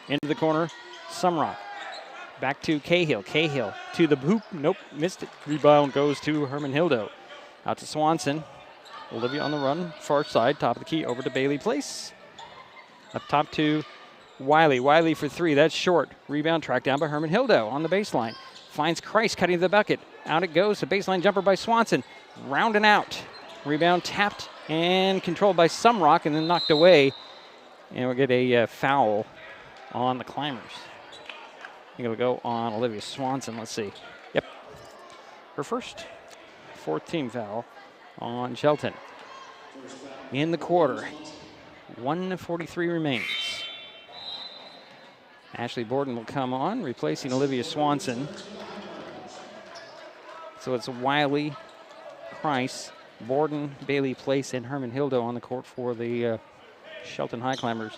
Into the corner, Sumrock. Back to Cahill. Cahill to the hoop. Nope, missed it. Rebound goes to Herman Hildo. Out to Swanson. Olivia on the run, far side, top of the key, over to Bailey Place. Up top to Wiley. Wiley for three, that's short. Rebound tracked down by Herman Hildo on the baseline. Finds Christ cutting the bucket. Out it goes, a baseline jumper by Swanson. Round and out. Rebound tapped and controlled by Sumrock and then knocked away. And we'll get a foul on the Climbers. I think it'll go on Olivia Swanson. Let's see. Yep. Her first, fourth team foul on Shelton. In the quarter, 1:43 remains. Ashley Borden will come on, replacing Olivia Swanson. So it's Wiley, Price, Borden, Bailey Place, and Herman Hildo on the court for the Shelton Highclimbers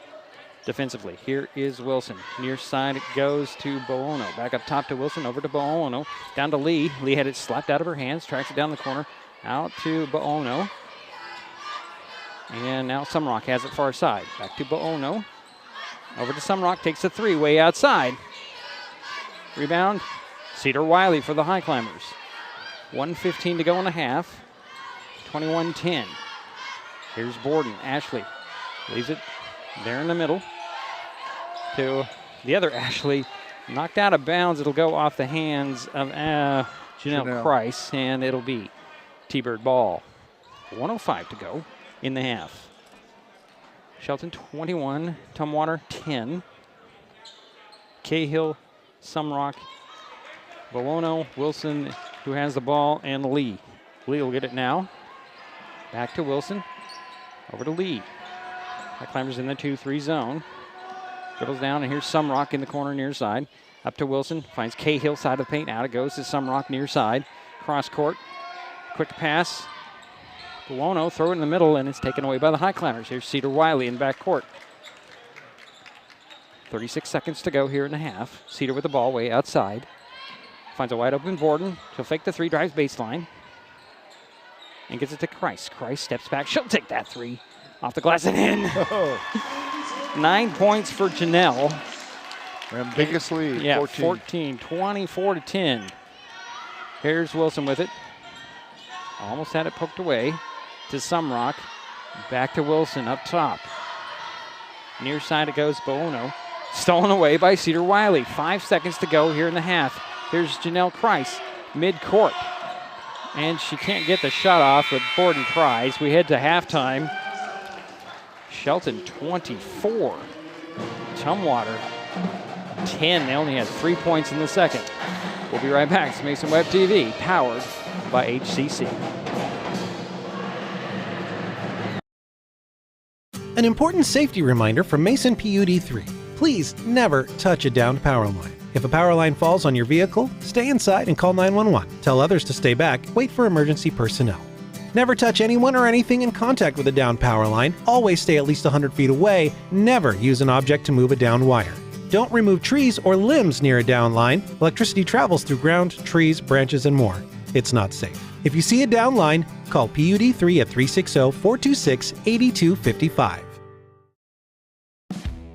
defensively. Here is Wilson. Near side it goes to Bowono. Back up top to Wilson, over to Bowono. Down to Lee. Lee had it slapped out of her hands, tracks it down the corner. Out to Bowono. And now Sumrock has it far side. Back to Bowono. Over to Sumrock, takes a three, way outside. Rebound, Cedar Wiley for the Highclimbers. 1:15 to go in the half. 21-10. Here's Borden. Ashley leaves it there in the middle to the other Ashley. Knocked out of bounds. It'll go off the hands of Janelle Christ, and it'll be T-Bird ball. 1:05 to go in the half. Shelton 21, Tumwater 10. Cahill, Sumrock, Bowono, Wilson, who has the ball, and Lee. Lee will get it now. Back to Wilson. Over to Lee. Highclimbers in the 2-3 zone. Dribbles down, and here's Sumrock in the corner near side. Up to Wilson. Finds Cahill, side of the paint. Out it goes to Sumrock near side. Cross court. Quick pass. Bowono throw it in the middle, and it's taken away by the Highclimbers. Here's Cedar Wiley in back court. 36 seconds to go here in the half. Cedar with the ball way outside. Finds a wide open Borden. She'll fake the three, drives baseline. And gets it to Christ. Christ steps back. She'll take that three. Off the glass and in. 9 points for Janelle. And biggest lead, yeah, 14. 24-10. Here's Wilson with it. Almost had it poked away to Sumrock. Back to Wilson up top. Near side it goes Bowono. Stolen away by Cedar Wiley. 5 seconds to go here in the half. Here's Janelle Christ, mid-court. And she can't get the shot off, but Borden tries. We head to halftime. Shelton 24. Tumwater 10. They only had 3 points in the second. We'll be right back. It's Mason Web TV, powered by HCC. An important safety reminder from Mason PUD3. Please never touch a downed power line. If a power line falls on your vehicle, stay inside and call 911. Tell others to stay back. Wait for emergency personnel. Never touch anyone or anything in contact with a downed power line. Always stay at least 100 feet away. Never use an object to move a downed wire. Don't remove trees or limbs near a downed line. Electricity travels through ground, trees, branches, and more. It's not safe. If you see a downed line, call PUD3 at 360-426-8255.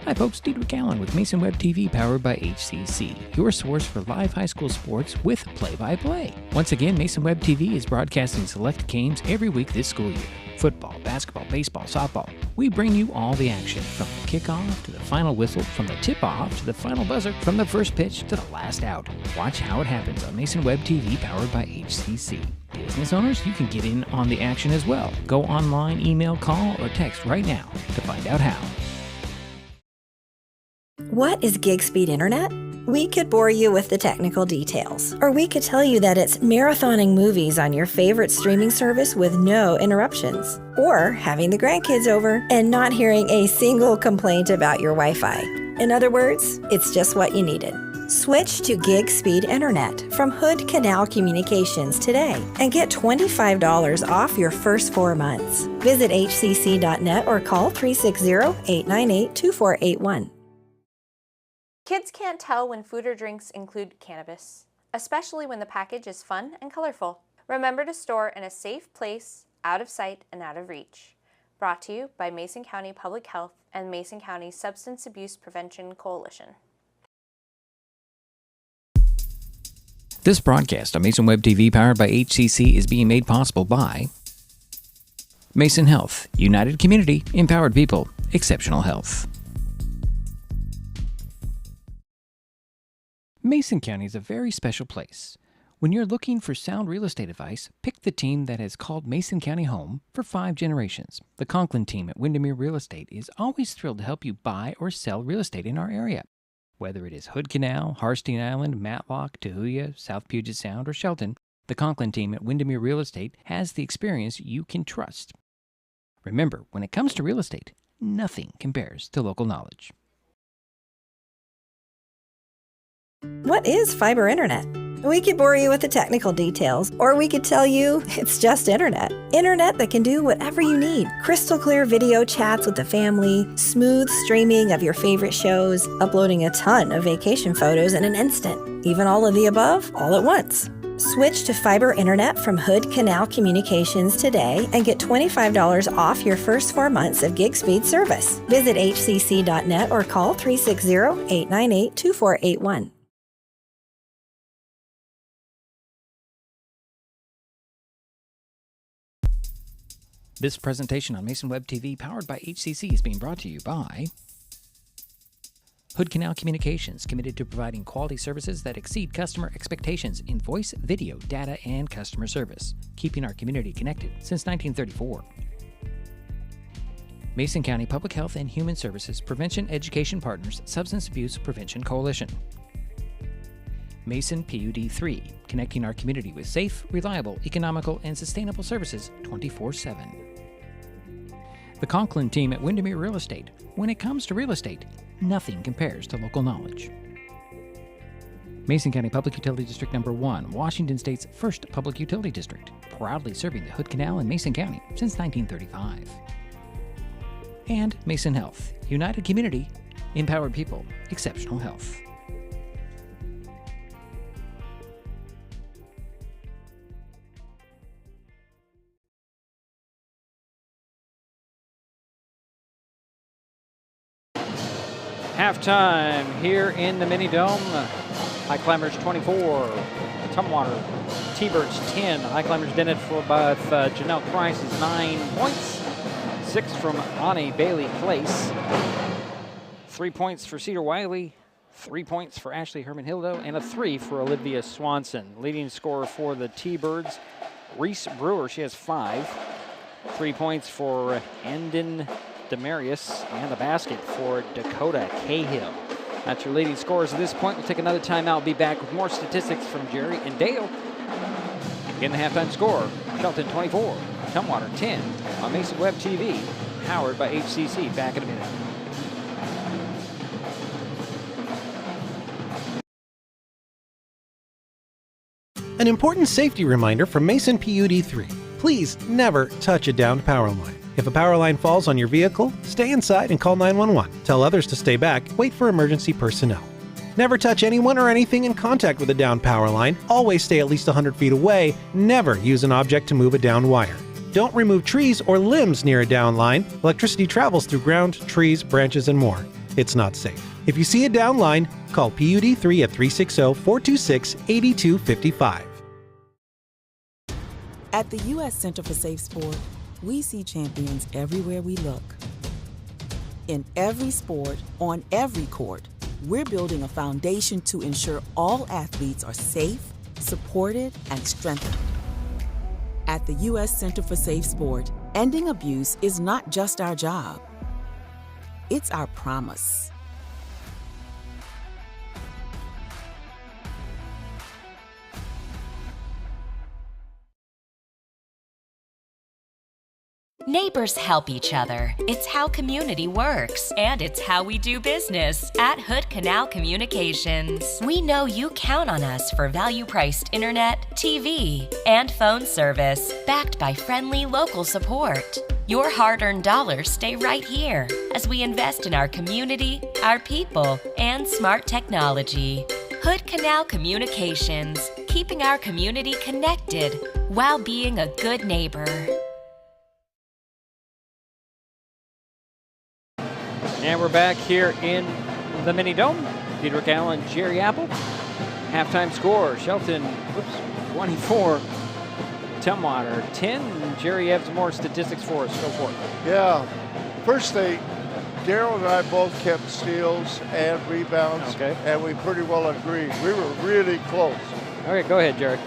Hi folks, Diedrich Allen with Mason Web TV powered by HCC, your source for live high school sports with play-by-play. Once again, Mason Web TV is broadcasting select games every week this school year. Football, basketball, baseball, softball. We bring you all the action from the kickoff to the final whistle, from the tip-off to the final buzzer, from the first pitch to the last out. Watch how it happens on Mason Web TV powered by HCC. Business owners, you can get in on the action as well. Go online, email, call, or text right now to find out how. What is gig speed internet? We could bore you with the technical details, or we could tell you that it's marathoning movies on your favorite streaming service with no interruptions, or having the grandkids over and not hearing a single complaint about your Wi-Fi. In other words, it's just what you needed. Switch to gig speed internet from Hood Canal Communications today and get $25 off your first 4 months. Visit hcc.net or call 360-898-2481. Kids can't tell when food or drinks include cannabis, especially when the package is fun and colorful. Remember to store in a safe place, out of sight and out of reach. Brought to you by Mason County Public Health and Mason County Substance Abuse Prevention Coalition. This broadcast on Mason Web TV, powered by HCC, is being made possible by Mason Health, United Community, Empowered People, Exceptional Health. Mason County is a very special place. When you're looking for sound real estate advice, pick the team that has called Mason County home for 5 generations. The Conklin team at Windermere Real Estate is always thrilled to help you buy or sell real estate in our area. Whether it is Hood Canal, Harstein Island, Matlock, Tahuya, South Puget Sound, or Shelton, the Conklin team at Windermere Real Estate has the experience you can trust. Remember, when it comes to real estate, nothing compares to local knowledge. What is fiber internet? We could bore you with the technical details, or we could tell you it's just internet. Internet that can do whatever you need. Crystal clear video chats with the family, smooth streaming of your favorite shows, uploading a ton of vacation photos in an instant. Even all of the above, all at once. Switch to fiber internet from Hood Canal Communications today and get $25 off your first 4 months of gig speed service. Visit hcc.net or call 360-898-2481. This presentation on Mason Web TV, powered by HCC, is being brought to you by Hood Canal Communications, committed to providing quality services that exceed customer expectations in voice, video, data, and customer service, keeping our community connected since 1934. Mason County Public Health and Human Services Prevention Education Partners Substance Abuse Prevention Coalition. Mason PUD 3, connecting our community with safe, reliable, economical, and sustainable services 24/7. The Conklin team at Windermere Real Estate. When it comes to real estate, nothing compares to local knowledge. Mason County Public Utility District Number 1, Washington State's first public utility district, proudly serving the Hood Canal in Mason County since 1935. And Mason Health, United Community, Empowered People, Exceptional Health. Halftime here in the Mini Dome. Highclimbers 24, Tumwater, T-Birds 10. Highclimbers did it for both Janelle Price's 9 points, 6 from Ani Bailey Place, 3 points for Cedar Wiley, 3 points for Ashley Herman Hildo, and a 3 for Olivia Swanson. Leading scorer for the T-Birds, Reese Brewer, she has 5. 3 points for Endon Demarius, and a basket for Dakota Cahill. That's your leading scorers at this point. We'll take another timeout. We'll be back with more statistics from Jerry and Dale. Again, the halftime score, Shelton 24, Tumwater 10 on Mason Web TV, powered by HCC. Back in a minute. An important safety reminder from Mason PUD 3. Please never touch a downed power line. If a power line falls on your vehicle, stay inside and call 911. Tell others to stay back. Wait for emergency personnel. Never touch anyone or anything in contact with a downed power line. Always stay at least 100 feet away. Never use an object to move a downed wire. Don't remove trees or limbs near a downed line. Electricity travels through ground, trees, branches, and more. It's not safe. If you see a downed line, call PUD 3 at 360-426-8255. At the U.S. Center for Safe Sport, we see champions everywhere we look. In every sport, on every court, we're building a foundation to ensure all athletes are safe, supported, and strengthened. At the U.S. Center for Safe Sport, ending abuse is not just our job. It's our promise. Neighbors help each other. It's how community works, and it's how we do business at Hood Canal Communications. We know you count on us for value-priced internet, TV, and phone service, backed by friendly local support. Your hard-earned dollars stay right here as we invest in our community, our people, and smart technology. Hood Canal Communications, keeping our community connected while being a good neighbor. And we're back here in the Mini Dome. Peter Allen, Jerry Apple. Halftime score, Shelton, 24. Tumwater, 10. Jerry has more statistics for us. Go for it. Yeah. First thing, Daryl and I both kept steals and rebounds, and we pretty well agreed. We were really close. Okay, go ahead, Jerry.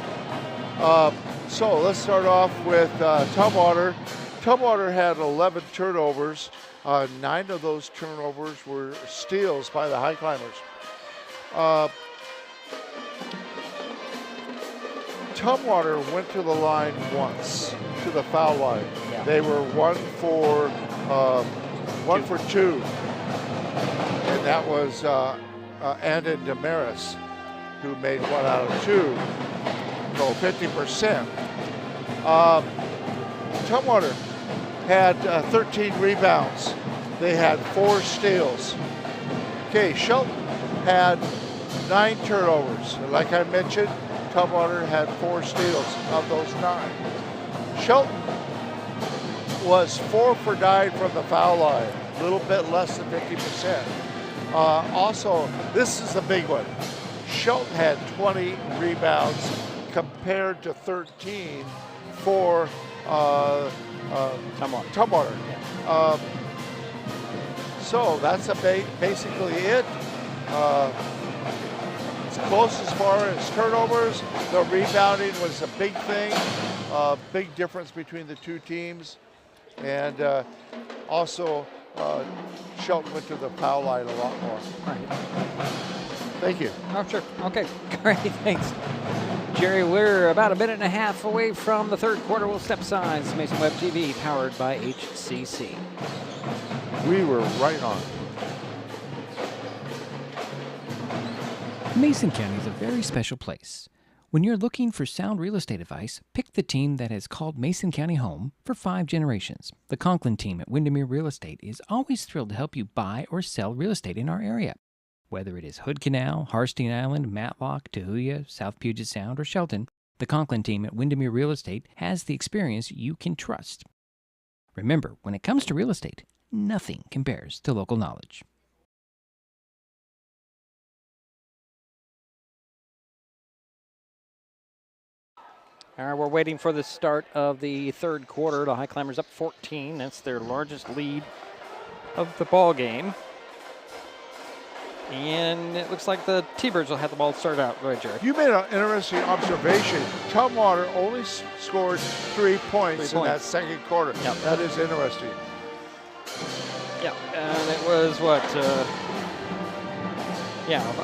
So let's start off with Tumwater. Tumwater had 11 turnovers. 9 of those turnovers were steals by the Highclimbers. Tumwater went to the line once, to the foul line. Yeah. They were 1 for 2, and that was Anna Damaris, who made 1 out of 2, so 50%. Tumwater had 13 rebounds. They had 4 steals. Okay, Shelton had 9 turnovers. And like I mentioned, Tumwater had 4 steals of those 9. Shelton was 4 for 9 from the foul line, a little bit less than 50%. Also, this is a big one. Shelton had 20 rebounds compared to 13 for Tumwater. So that's basically it. It's close as far as turnovers. The rebounding was a big thing, big difference between the two teams. And also, Shelton went to the foul line a lot more. Right. Thank you. Oh, sure. Okay, great, thanks. Jerry, we're about a minute and a half away from the third quarter. We'll step aside. It's Mason Web TV, powered by HCC. We were right on. Mason County is a very special place. When you're looking for sound real estate advice, pick the team that has called Mason County home for 5 generations. The Conklin team at Windermere Real Estate is always thrilled to help you buy or sell real estate in our area. Whether it is Hood Canal, Harstein Island, Matlock, Tahuya, South Puget Sound, or Shelton, the Conklin team at Windermere Real Estate has the experience you can trust. Remember, when it comes to real estate, nothing compares to local knowledge. All right, we're waiting for the start of the third quarter. The Highclimbers up 14. That's their largest lead of the ball game. And it looks like the T-Birds will have the ball start out. Go ahead, Jared. You made an interesting observation. Tumwater only scored 3 points in that second quarter. Yep. That is interesting. Yeah, and it was what?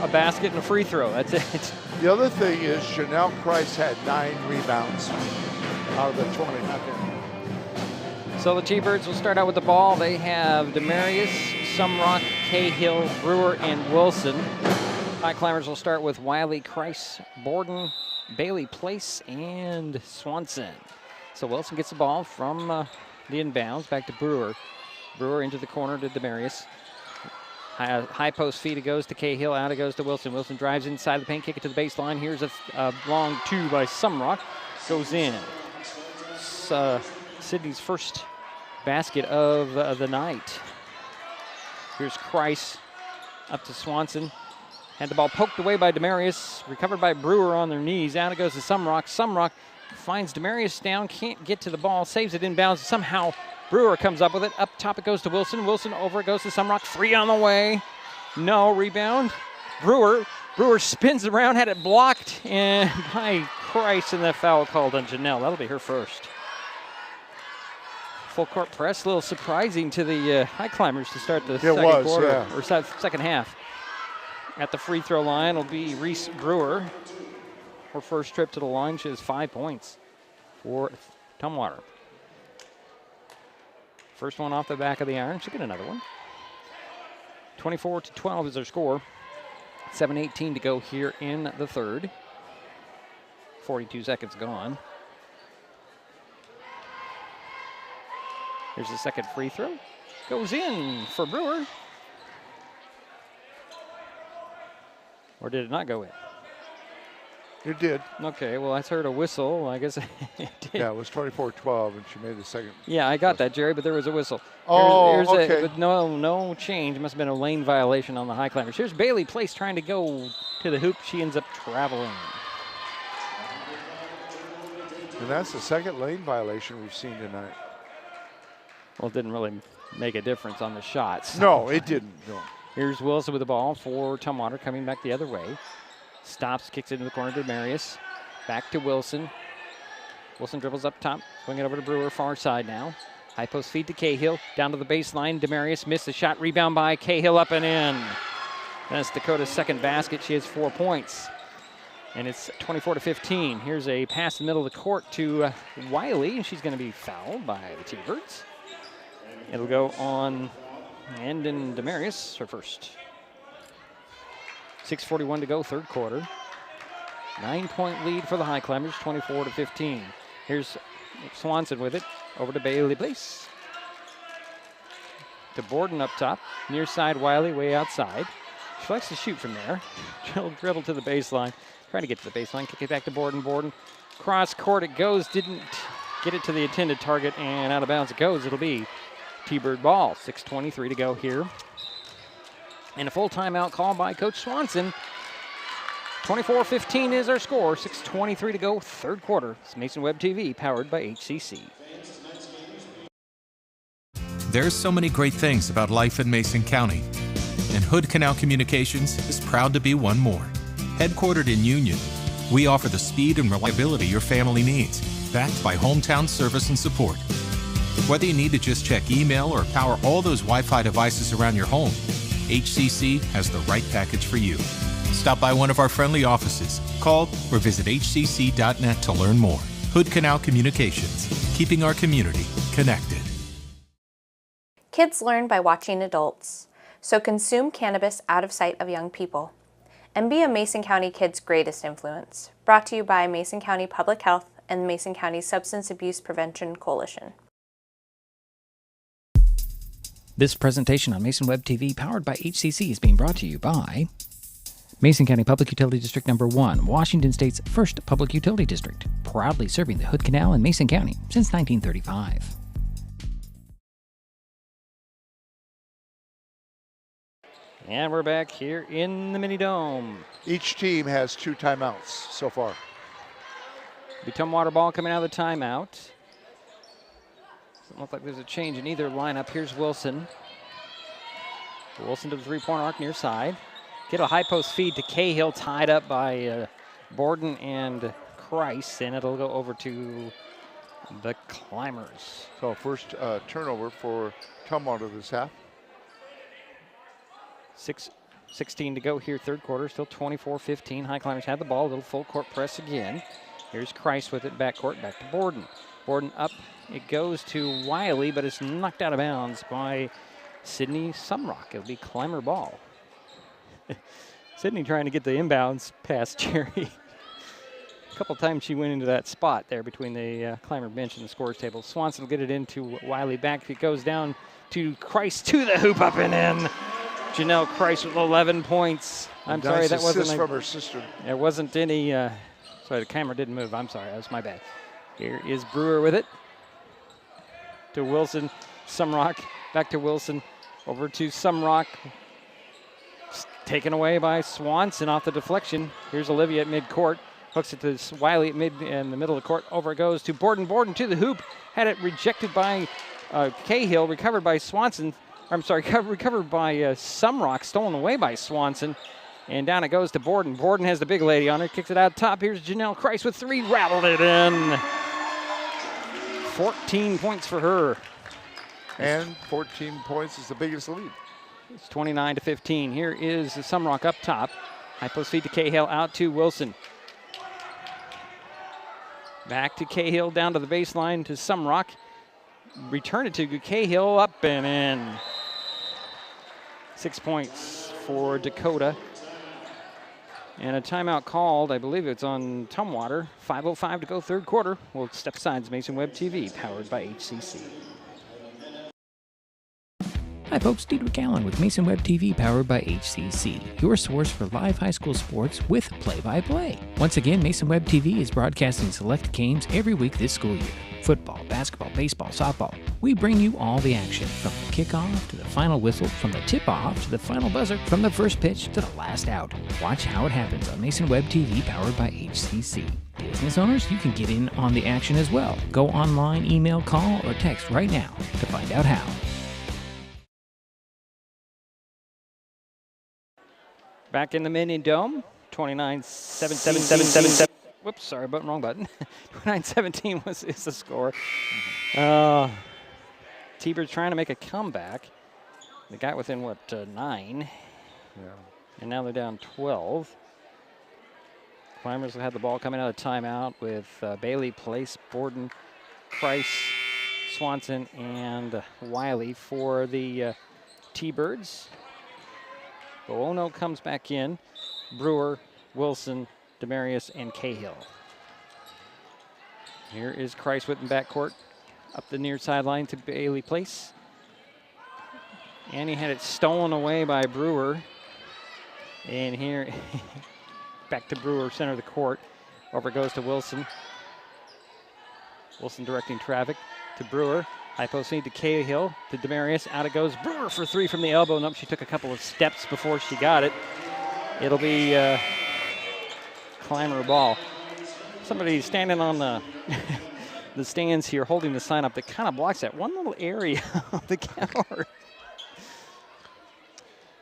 A basket and a free throw. That's it. The other thing is Janelle Christ had 9 rebounds out of the 20. So the T-Birds will start out with the ball. They have Demarius, Sumrock, Cahill, Brewer, and Wilson. Highclimbers will start with Wiley, Christ, Borden, Bailey Place, and Swanson. So Wilson gets the ball from the inbounds back to Brewer. Brewer into the corner to Demarius. High post feed, it goes to Cahill, out it goes to Wilson. Wilson drives inside the paint, kick it to the baseline. Here's a long 2 by Sumrock. Goes in. Sydney's first basket of the night. Here's Christ up to Swanson. Had the ball poked away by Demarius, recovered by Brewer on their knees. Out it goes to Sumrock. Sumrock finds Demarius down, can't get to the ball, saves it inbounds. Somehow Brewer comes up with it. Up top it goes to Wilson. Wilson over it goes to Sumrock. 3 on the way. No rebound. Brewer spins around, had it blocked, and by Christ, and that foul called on Janelle. That'll be her first. Full court press, a little surprising to the Highclimbers to start the second quarter, or second half. At the free throw line will be Reese Brewer. Her first trip to the line, she has 5 points for Tumwater. First one off the back of the iron. She'll get another one. 24-12 is our score. 7:18 to go here in the third. 42 seconds gone. Here's the second free throw. Goes in for Brewer. Or did it not go in? It did. Okay, well, I heard a whistle. I guess it did. Yeah, it was 24-12, and she made the second. Yeah, I got that, Jerry, but there was a whistle. Oh, okay. okay. No change. Must have been a lane violation on the Highclimbers. Here's Bailey Place trying to go to the hoop. She ends up traveling. And that's the second lane violation we've seen tonight. Well, it didn't really make a difference on the shots. No, it didn't. No. Here's Wilson with the ball for Tumwater, coming back the other way. Stops, kicks it into the corner to Demarius. Back to Wilson. Wilson dribbles up top, swing it over to Brewer, far side now. High post feed to Cahill, down to the baseline. Demarius missed the shot, rebound by Cahill, up and in. That's Dakota's second basket. She has 4 points. And it's 24-15. Here's a pass in the middle of the court to Wiley, and she's going to be fouled by the T-Birds. It'll go on Andon Demarius, her first. 6:41 to go, third quarter. 9-point lead for the Highclimbers, 24-15. Here's Swanson with it, over to Bailey Place. To Borden up top, near side Wiley, way outside. She likes to shoot from there. Dribble to the baseline, trying to get to the baseline, kick it back to Borden. Borden, cross court it goes, didn't get it to the intended target, and out of bounds it goes. It'll be T-Bird ball. 6:23 to go here. And a full timeout call by Coach Swanson. 24-15 is our score. 6:23 to go, third quarter. It's Mason Web TV, powered by HCC. There's so many great things about life in Mason County, and Hood Canal Communications is proud to be one more. Headquartered in Union, we offer the speed and reliability your family needs, backed by hometown service and support. Whether you need to just check email or power all those Wi-Fi devices around your home, HCC has the right package for you. Stop by one of our friendly offices, call or visit hcc.net to learn more. Hood Canal Communications, keeping our community connected. Kids learn by watching adults, so consume cannabis out of sight of young people. And be a Mason County kid's greatest influence. Brought to you by Mason County Public Health and Mason County Substance Abuse Prevention Coalition. This presentation on Mason Web TV, powered by HCC, is being brought to you by Mason County Public Utility District Number 1, Washington State's first public utility district, proudly serving the Hood Canal in Mason County since 1935. And we're back here in the Mini Dome. Each team has 2 timeouts so far. The Tumwater ball coming out of the timeout. Doesn't look like there's a change in either lineup. Here's Wilson. Wilson to the three-point arc near side. Get a high post feed to Cahill, tied up by Borden and Christ, and it'll go over to the Climbers. So first turnover for Tumwater this half. 6:16 to go here, third quarter. Still 24-15. Highclimbers had the ball. A little full court press again. Here's Christ with it, backcourt, back to Borden. Borden up. It goes to Wiley, but it's knocked out of bounds by Sydney Sumrock. It'll be Climber ball. Sydney trying to get the inbounds past Jerry. A couple times she went into that spot there between the Climber bench and the scores table. Swanson will get it into Wiley back. It goes down to Christ to the hoop, up and in. Janelle Christ with 11 points. I'm sorry, that wasn't from her sister. There wasn't any. Sorry, the camera didn't move. I'm sorry, that was my bad. Here is Brewer with it. To Wilson, Sumrock, back to Wilson, over to Sumrock. Taken away by Swanson off the deflection. Here's Olivia at midcourt. Hooks it to Wiley at in the middle of the court. Over it goes to Borden. Borden to the hoop. Had it rejected by Cahill. Recovered by Swanson. I'm sorry, recovered by Sumrock. Stolen away by Swanson. And down it goes to Borden. Borden has the big lady on her. Kicks it out top. Here's Janelle Christ with 3. Rattled it in. 14 points for her. And 14 points is the biggest lead. It's 29-15. Here is Sumrock up top. High post feed to Cahill, out to Wilson. Back to Cahill, down to the baseline to Sumrock. return it to Cahill, up and in. 6 points for Dakota. And a timeout called. I believe it's on Tumwater. 5:05 to go, third quarter. We'll step aside. It's Mason Web TV, powered by HCC. Hi folks, Diedrich Allen with Mason Web TV powered by HCC, your source for live high school sports with play-by-play. Once again, Mason Web TV is broadcasting select games every week this school year. Football, basketball, baseball, softball. We bring you all the action, from the kickoff to the final whistle, from the tip-off to the final buzzer, from the first pitch to the last out. Watch how it happens on Mason Web TV powered by HCC. Business owners, you can get in on the action as well. Go online, email, call, or text right now to find out how. Back in the Mini Dome, 29-17. Whoops, sorry, wrong button. 29-17 is the score. T-Birds trying to make a comeback. They got within, 9? Yeah. And now they're down 12. Climbers have had the ball coming out of timeout with Bailey, Place, Borden, Price, Swanson, and Wiley for the T-Birds. Boono comes back in. Brewer, Wilson, Demarius, and Cahill. Here is Christwood in backcourt. Up the near sideline to Bailey Place. And he had it stolen away by Brewer. And here, back to Brewer, center of the court. Over it goes to Wilson. Wilson directing traffic to Brewer. High post feed to Cahill, to Demarius. Out it goes. Brewer for three from the elbow. Nope, she took a couple of steps before she got it. It'll be Climber ball. Somebody standing on the the stands here holding the sign up that kind of blocks that one little area of the court.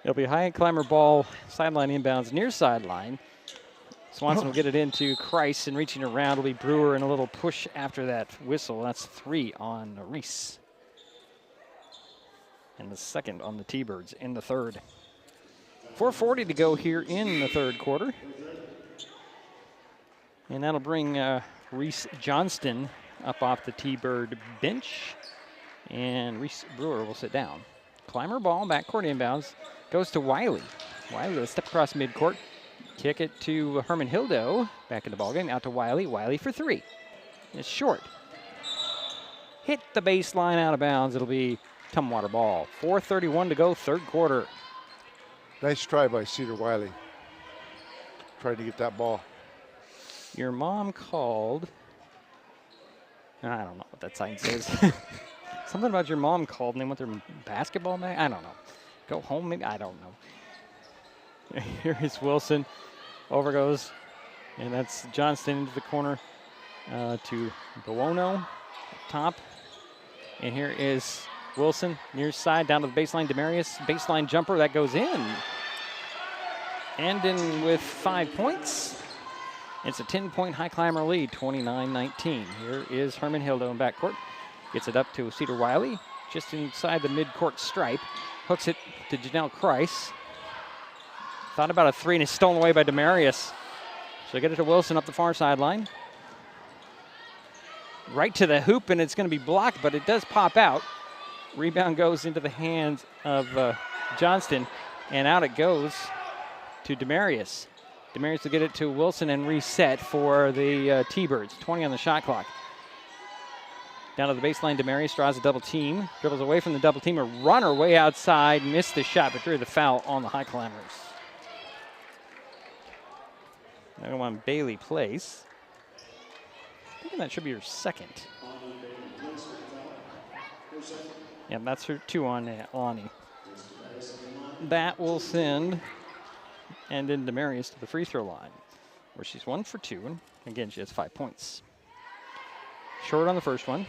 It'll be high Climber ball, sideline inbounds, near sideline. Swanson will get it into Christ, and reaching around will be Brewer, and a little push after that whistle. That's 3 on Reese. And the second on the T-Birds in the third. 4:40 to go here in the third quarter. And that'll bring Reese Johnston up off the T-Bird bench. And Reese Brewer will sit down. Climber ball, backcourt inbounds, goes to Wiley. Wiley will step across midcourt. Kick it to Herman Hildo. Back in the ballgame, out to Wiley. Wiley for 3. It's short. Hit the baseline out of bounds. It'll be Tumwater ball. 4:31 to go, third quarter. Nice try by Cedar Wiley. Trying to get that ball. Your mom called. I don't know what that sign says. Something about your mom called and they want their basketball back? I don't know. Go home maybe? I don't know. Here is Wilson. Over goes, and that's Johnston into the corner to Boono, top. And here is Wilson, near side, down to the baseline. Demarius, baseline jumper, that goes in. Ending with 5 points. It's a 10-point High Climber lead, 29-19. Here is Herman Hildo in backcourt. Gets it up to Cedar Wiley, just inside the midcourt stripe. Hooks it to Janelle Christ. Thought about a 3, and it's stolen away by Demarius. So get it to Wilson up the far sideline. Right to the hoop, and it's going to be blocked, but it does pop out. Rebound goes into the hands of Johnston, and out it goes to Demarius. Demarius will get it to Wilson and reset for the T-Birds. 20 on the shot clock. Down to the baseline, Demarius draws a double team. Dribbles away from the double team. A runner way outside, missed the shot, but drew the foul on the High Climbers. Another one, Bailey Place. I think that should be her second. Yeah, that's her 2 on Lonnie. That will send and then Demarius to the free throw line, where she's 1 for 2, and again, she has 5 points. Short on the first one.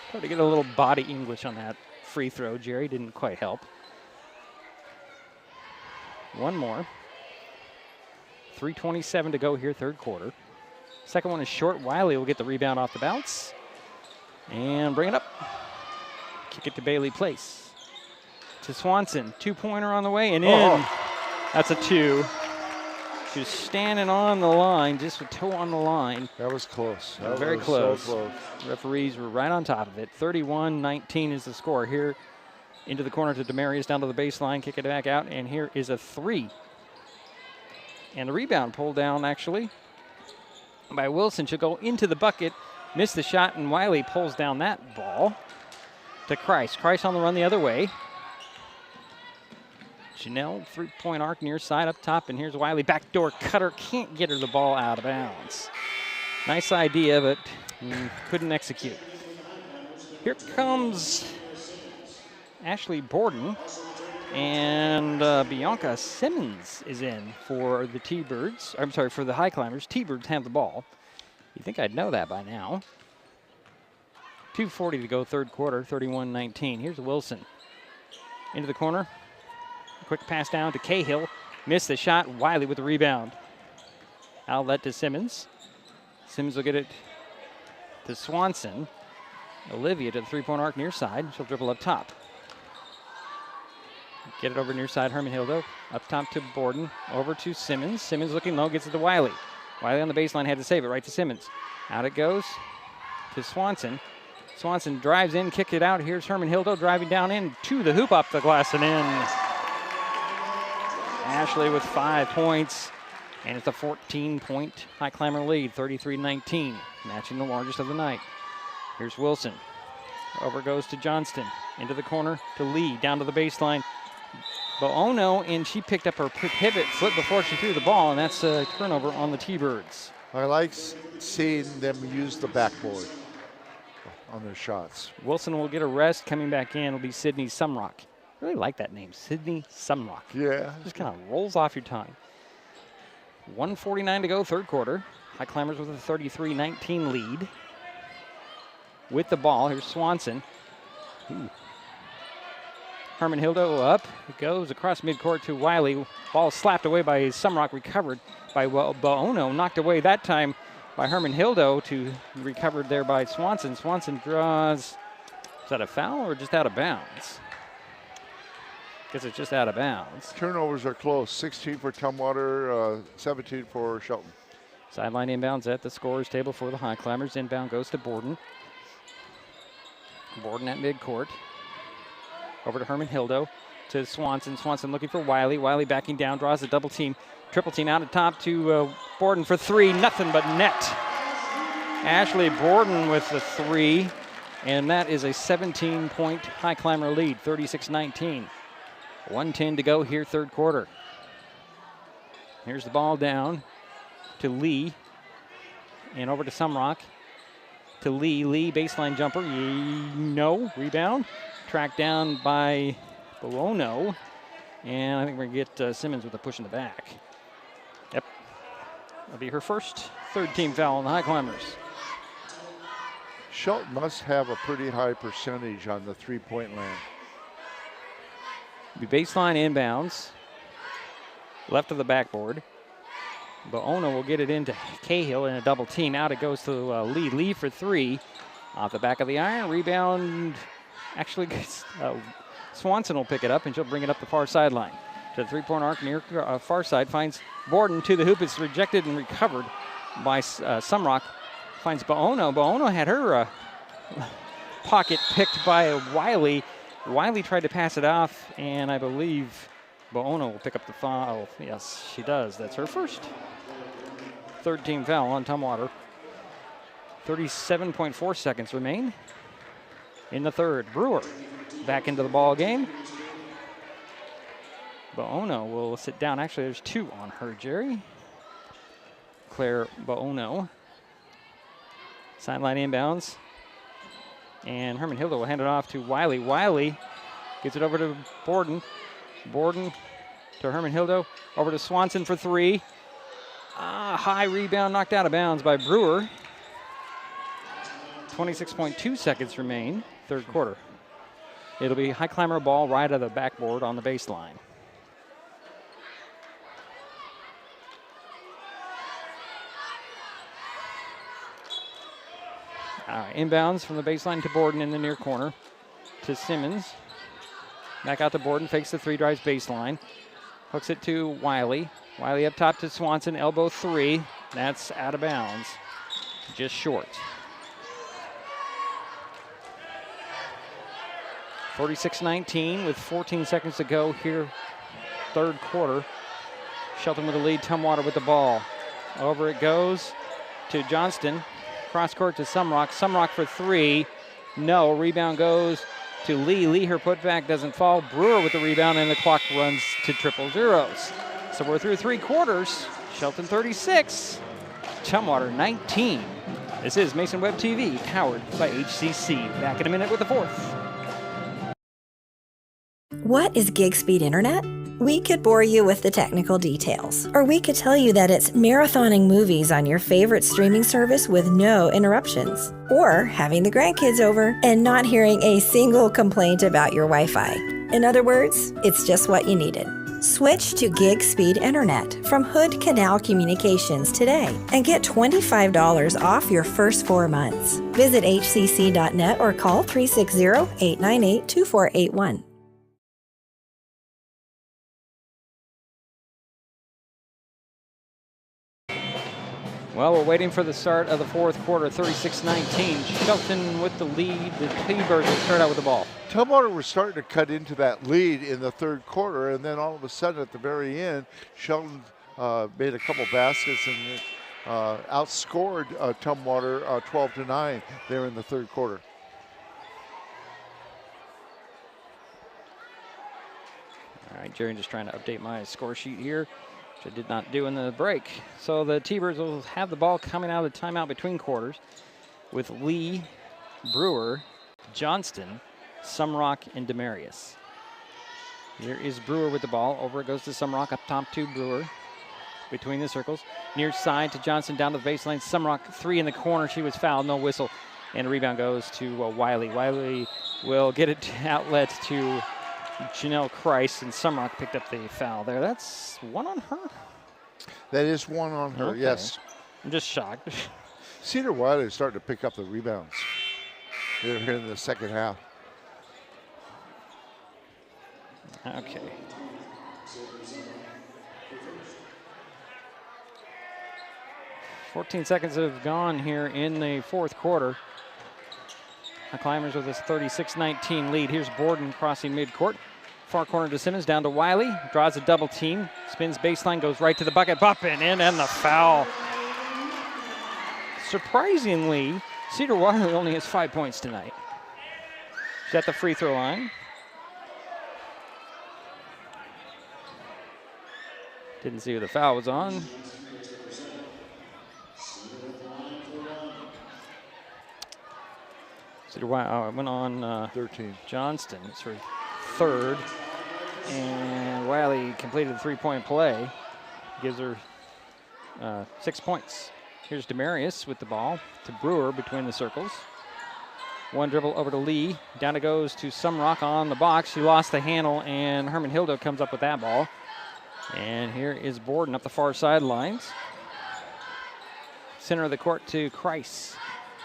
Tried to get a little body English on that free throw. Jerry didn't quite help. One more. 3:27 to go here, third quarter. Second one is short. Wiley will get the rebound off the bounce and bring it up. Kick it to Bailey Place. To Swanson. 2-pointer on the way and in. That's a 2. She was standing on the line, just a toe on the line. That was close. That Very was close. So close. Referees were right on top of it. 31-19 is the score. Here into the corner to Demarius, down to the baseline, kick it back out, and here is a 3. And the rebound pulled down, actually, by Wilson. She'll go into the bucket, miss the shot, and Wiley pulls down that ball to Christ. Christ on the run the other way. Chanel, three-point arc near side up top, and here's Wiley. Backdoor cutter, can't get her the ball out of bounds. Nice idea, but couldn't execute. Here comes Ashley Borden, and Bianca Simmons is in for the T-Birds. I'm sorry, for the Highclimbers. T-Birds have the ball. You'd think I'd know that by now. 2:40 to go, third quarter, 31-19. Here's Wilson. Into the corner. Quick pass down to Cahill. Missed the shot. Wiley with the rebound. Outlet to Simmons. Simmons will get it to Swanson. Olivia to the three-point arc near side. She'll dribble up top. Get it over near side. Herman Hildo. Up top to Borden. Over to Simmons. Simmons looking low. Gets it to Wiley. Wiley on the baseline. Had to save it. Right to Simmons. Out it goes to Swanson. Swanson drives in. Kick it out. Here's Herman Hildo driving down in to the hoop, up the glass and in. Ashley with 5 points, and it's a 14-point Highclimber lead, 33-19, matching the largest of the night. Here's Wilson. Over goes to Johnston. Into the corner to Lee, down to the baseline. Boono, and she picked up her pivot foot before she threw the ball, and that's a turnover on the T-Birds. I like seeing them use the backboard on their shots. Wilson will get a rest. Coming back in will be Sydney Sumrock. Really like that name, Sydney Sumrock. Yeah. Just kind of rolls off your tongue. 1:49 to go, third quarter. Highclimbers with a 33-19 lead. With the ball, here's Swanson. Ooh. Herman Hildo up. It goes across midcourt to Wiley. Ball slapped away by Sumrock, recovered by Boono. Knocked away that time by Herman Hildo, to recovered there by Swanson. Swanson draws, is that a foul or just out of bounds? Guess it's just out of bounds. Turnovers are close. 16 for Tumwater, 17 for Shelton. Sideline inbounds at the scorer's table for the Highclimbers. Inbound goes to Borden. Borden at midcourt. Over to Herman Hildo. To Swanson. Swanson looking for Wiley. Wiley backing down, draws a double team. Triple team out at top to Borden for 3. Nothing but net. Ashley Borden with the 3. And that is a 17-point Highclimber lead, 36-19. 1:10 to go here, third quarter. Here's the ball down to Lee. And over to Sumrock. To Lee. Lee, baseline jumper. No. Rebound. Tracked down by Boono. And I think we're going to get Simmons with a push in the back. Yep. That'll be her first third-team foul on the Highclimbers. Shelton must have a pretty high percentage on the three-point land. Be baseline inbounds. Left of the backboard. Boono will get it into Cahill in a double team. Out it goes to Lee. Lee for 3. Off the back of the iron. Rebound. Actually, Swanson will pick it up, and she'll bring it up the far sideline. To the three-point arc near far side. Finds Borden to the hoop. It's rejected and recovered by Sumrock. Finds Boono. Boono had her pocket picked by Wiley. Wiley tried to pass it off, and I believe Boono will pick up the foul. Yes, she does. That's her first third-team foul on Tumwater. 37.4 seconds remain in the third. Brewer back into the ball game. Boono will sit down. Actually, there's 2 on her, Jerry. Claire Boono. Sideline inbounds. And Herman Hildo will hand it off to Wiley. Wiley gets it over to Borden. Borden to Herman Hildo. Over to Swanson for 3. High rebound, knocked out of bounds by Brewer. 26.2 seconds remain, third quarter. It'll be Highclimber ball right of the backboard on the baseline. All right, inbounds from the baseline to Borden in the near corner. To Simmons. Back out to Borden, fakes the 3, drives baseline. Hooks it to Wiley. Wiley up top to Swanson, elbow three. That's out of bounds, just short. 46-19 with 14 seconds to go here, third quarter. Shelton with the lead, Tumwater with the ball. Over it goes to Johnston. Cross court to Sumrock. Sumrock for three. No. Rebound goes to Lee. Lee, her putback doesn't fall. Brewer with the rebound, and the clock runs to triple zeros. So we're through three quarters. Shelton 36, Tumwater 19. This is Mason Web TV, powered by HCC. Back in a minute with the fourth. What is gig speed internet? We could bore you with the technical details, or we could tell you that it's marathoning movies on your favorite streaming service with no interruptions, or having the grandkids over and not hearing a single complaint about your Wi-Fi. In other words, it's just what you needed. Switch to gig speed internet from Hood Canal Communications today and get $25 off your first 4 months. Visit hcc.net or call 360-898-2481. Well, we're waiting for the start of the fourth quarter, 36-19. Shelton with the lead. The T-Birds will start out with the ball. Tumwater was starting to cut into that lead in the third quarter, and then all of a sudden at the very end, Shelton made a couple baskets and outscored Tumwater 12-9 there in the third quarter. All right, Jerry, just trying to update my score sheet here, which I did not do in the break. So the T-Birds will have the ball coming out of the timeout between quarters with Lee, Brewer, Johnston, Sumrock, and Demarius. Here is Brewer with the ball. Over it goes to Sumrock, up top to Brewer. Between the circles. Near side to Johnson, down to the baseline. Sumrock, three in the corner. She was fouled, no whistle. And a rebound goes to Wiley. Wiley will get it to outlet to Janelle Christ, and Sumrock picked up the foul there. That's one on her? That is one on her, Okay. yes. I'm just shocked. Cedar Wiley is starting to pick up the rebounds here in the second half. Okay. .14 seconds have gone here in the fourth quarter. Highclimbers with this 36-19 lead. Here's Borden crossing midcourt. Far corner to Simmons, down to Wiley. Draws a double team. Spins baseline, goes right to the bucket. Bumping in, and the foul. Surprisingly, Cedar Wiley only has 5 points tonight. She's at the free throw line. Didn't see who the foul was on. Cedar Wiley went on 13. Johnston. It's her third. And Wiley completed the three-point play. Gives her 6 points. Here's Demarius with the ball to Brewer between the circles. One dribble over to Lee. Down it goes to Sumrock on the box. She lost the handle, and Herman Hildo comes up with that ball. And here is Borden up the far sidelines. Center of the court to Christ.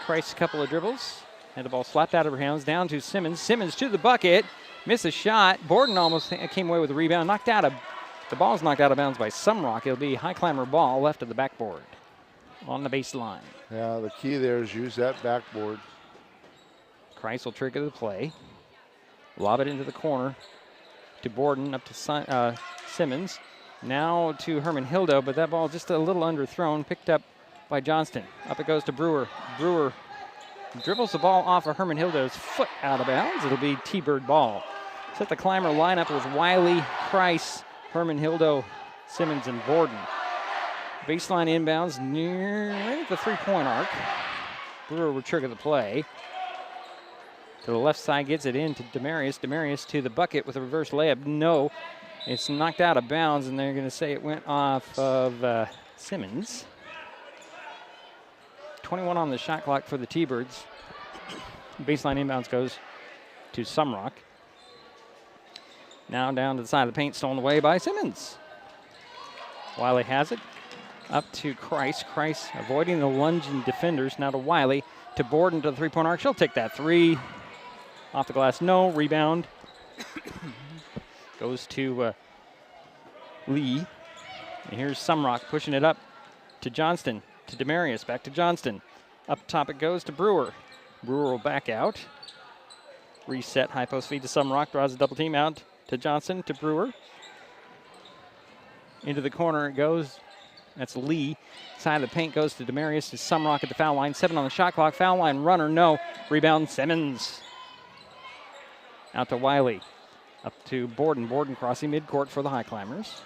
Christ, a couple of dribbles. Had the ball slapped out of her hands, down to Simmons. Simmons to the bucket, missed a shot. Borden almost came away with a rebound. The ball's knocked out of bounds by Sumrock. It'll be Highclimber ball left of the backboard on the baseline. Yeah, the key there is use that backboard. Christ will trigger the play. Lob it into the corner to Borden, up to Simmons. Now to Herman Hildo, but that ball just a little underthrown, picked up by Johnston. Up it goes to Brewer. Brewer dribbles the ball off of Herman Hildo's foot out of bounds. It'll be T-Bird ball. Set the Climber lineup with Wiley, Christ, Herman Hildo, Simmons, and Borden. Baseline inbounds near right at the three-point arc. Brewer will trigger the play. To the left side, gets it in to Demarius. Demarius to the bucket with a reverse layup. No, it's knocked out of bounds, and they're going to say it went off of Simmons. 21 on the shot clock for the T-Birds. Baseline inbounds goes to Sumrock. Now down to the side of the paint, stolen away by Simmons. Wiley has it. Up to Christ. Christ avoiding the lunging defenders. Now to Wiley. To Borden to the three-point arc. She'll take that three. Off the glass, no. Rebound. Goes to Lee. And here's Sumrock pushing it up to Johnston, to Demarius, back to Johnston. Up top it goes to Brewer. Brewer will back out. Reset, high post feed to Sumrock, draws a double team out to Johnston, to Brewer. Into the corner it goes. That's Lee. Side of the paint goes to Demarius, to Sumrock at the foul line. 7 on the shot clock, foul line runner, no. Rebound Simmons. Out to Wiley. Up to Borden. Borden crossing midcourt for the Highclimbers.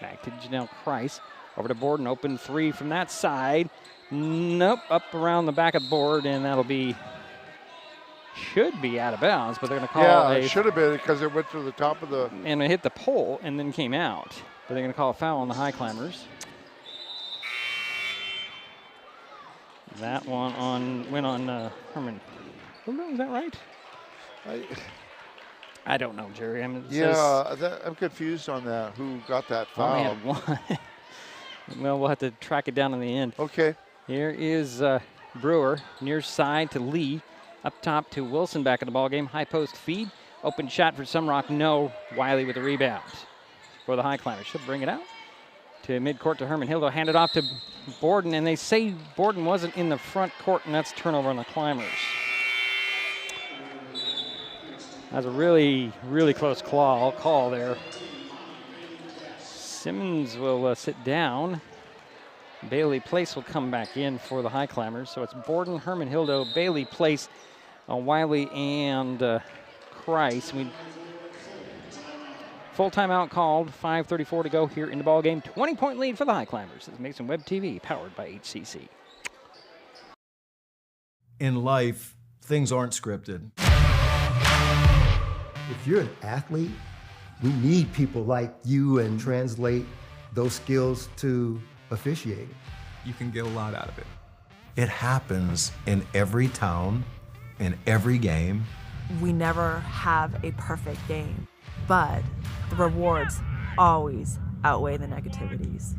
Back to Janelle Price. Over to Borden, open 3 from that side. Nope, up around the back of the board, and that'll be, should be out of bounds, but they're going to call it should have been because it went to the top of the. And it hit the pole and then came out. But they're going to call a foul on the Highclimbers. That one went on Herman. Is that right? I don't know, Jerry. I mean, I'm confused on that. Who got that foul? Only had one. Well, we'll have to track it down in the end. Okay. Here is Brewer, near side to Lee. Up top to Wilson back in the ballgame. High post feed. Open shot for Sumrock. No. Wiley with the rebound for the Highclimbers. She'll bring it out to midcourt to Herman Hildo. Hand it off to Borden, and they say Borden wasn't in the front court, and that's turnover on the Climbers. That's a really, really close call there. Simmons will sit down. Bailey Place will come back in for the Highclimbers. So it's Borden, Herman Hildo, Bailey Place, Wiley, and Christ. Full timeout called. 5:34 to go here in the ball game. 20-point lead for the Highclimbers. It's Mason Web TV, powered by HCC. In life, things aren't scripted. If you're an athlete, we need people like you and translate those skills to officiating. You can get a lot out of it. It happens in every town, in every game. We never have a perfect game, but the rewards always outweigh the negativities.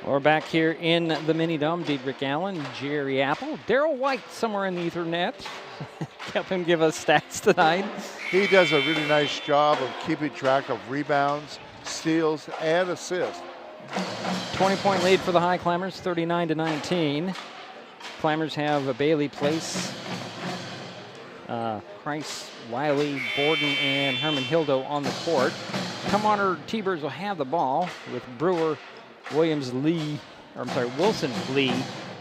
We're back here in the Mini Dome. Diedrich Allen, Jerry Apple, Daryl White somewhere in the Ethernet. Help him give us stats tonight. He does a really nice job of keeping track of rebounds, steals, and assists. 20-point lead for the Highclimbers, 39-19. Climbers have a Bailey Place, Price, Wiley, Borden, and Herman Hildo on the court. Tumwater T-Birds will have the ball with Brewer, Wilson, Lee,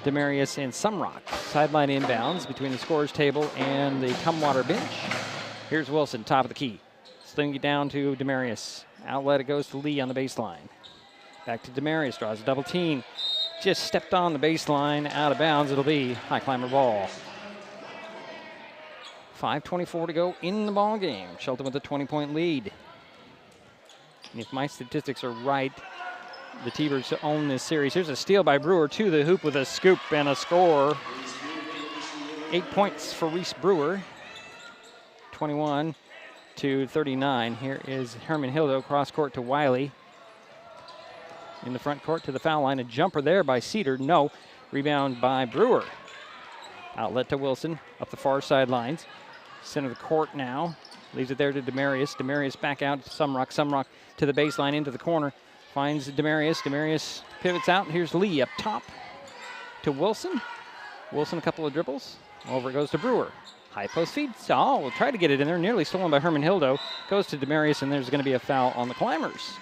Demarius, and Sumrock. Sideline inbounds between the scorer's table and the Tumwater bench. Here's Wilson, top of the key. Slinging it down to Demarius. Outlet, it goes to Lee on the baseline. Back to Demarius, draws a double team. Just stepped on the baseline, out of bounds. It'll be Highclimber ball. 5:24 to go in the ball game. Shelton with a 20-point lead. And if my statistics are right, the T-Birds own this series. Here's a steal by Brewer to the hoop with a scoop and a score. 8 points for Reese Brewer. 21-39. Here is Herman Hildo, cross court to Wiley. In the front court to the foul line. A jumper there by Cedar. No. Rebound by Brewer. Outlet to Wilson up the far sidelines. Center of the court now. Leaves it there to Demarius. Demarius back out to Sumrock. Sumrock to the baseline into the corner. Finds Demarius. Demarius pivots out. Here's Lee up top to Wilson. Wilson a couple of dribbles. Over it goes to Brewer. High post feed. Oh, we'll try to get it in there. Nearly stolen by Herman Hildo. Goes to Demarius, and there's going to be a foul on the Climbers.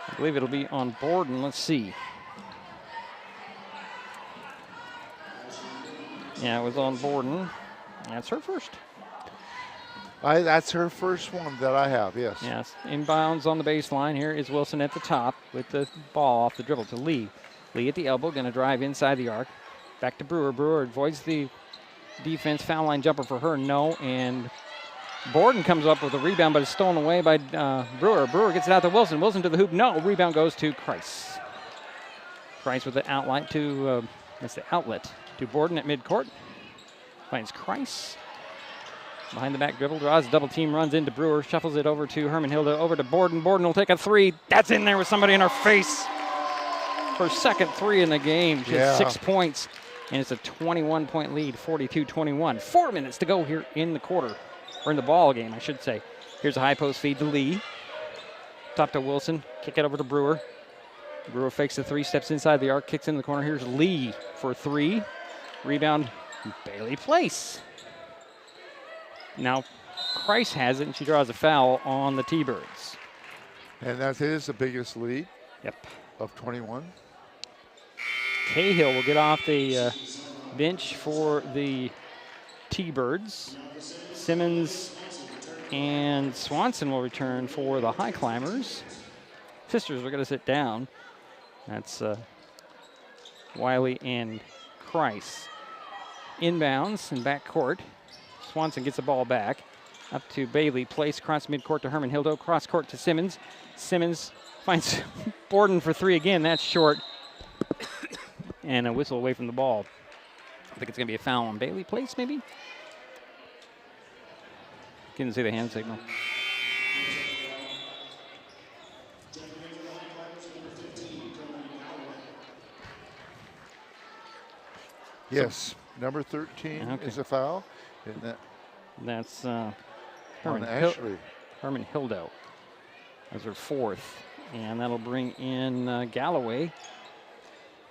I believe it'll be on Borden. Let's see. Yeah, it was on Borden. That's her first. That's her first one that I have, yes. Yes, inbounds on the baseline. Here is Wilson at the top with the ball off the dribble to Lee. Lee at the elbow, going to drive inside the arc. Back to Brewer. Brewer avoids the defense. Foul line jumper for her, no. And Borden comes up with a rebound, but it's stolen away by Brewer. Brewer gets it out to Wilson. Wilson to the hoop, no. Rebound goes to Christ. Christ with the outlet to, that's the outlet to Borden at midcourt. Finds Christ. Behind the back dribble, draws a double team, runs into Brewer, shuffles it over to Herman Hildo, over to Borden. Borden will take a three. That's in there with somebody in her face. Her second three in the game, just 6 points. And it's a 21-point lead, 42-21. 4 minutes to go here in the quarter, or in the ball game, I should say. Here's a high post feed to Lee. Top to Wilson. Kick it over to Brewer. Brewer fakes the 3, steps inside the arc, kicks in the corner. Here's Lee for 3. Rebound, Bailey Place. Now, Christ has it, and she draws a foul on the T-Birds. And that is the biggest lead. Yep. Of 21. Cahill will get off the bench for the T-Birds. Simmons and Swanson will return for the Highclimbers. Sisters are going to sit down. That's Wiley and Christ. Inbounds in backcourt. Swanson gets the ball back. Up to Bailey Place, cross midcourt to Herman Hildo, cross court to Simmons. Simmons finds Borden for 3 again. That's short. And a whistle away from the ball. I think it's going to be a foul on Bailey Place, maybe? Couldn't see the hand signal. Yes, number 13 is a foul. And that's Herman Hildo. That's her 4th. And that'll bring in Galloway.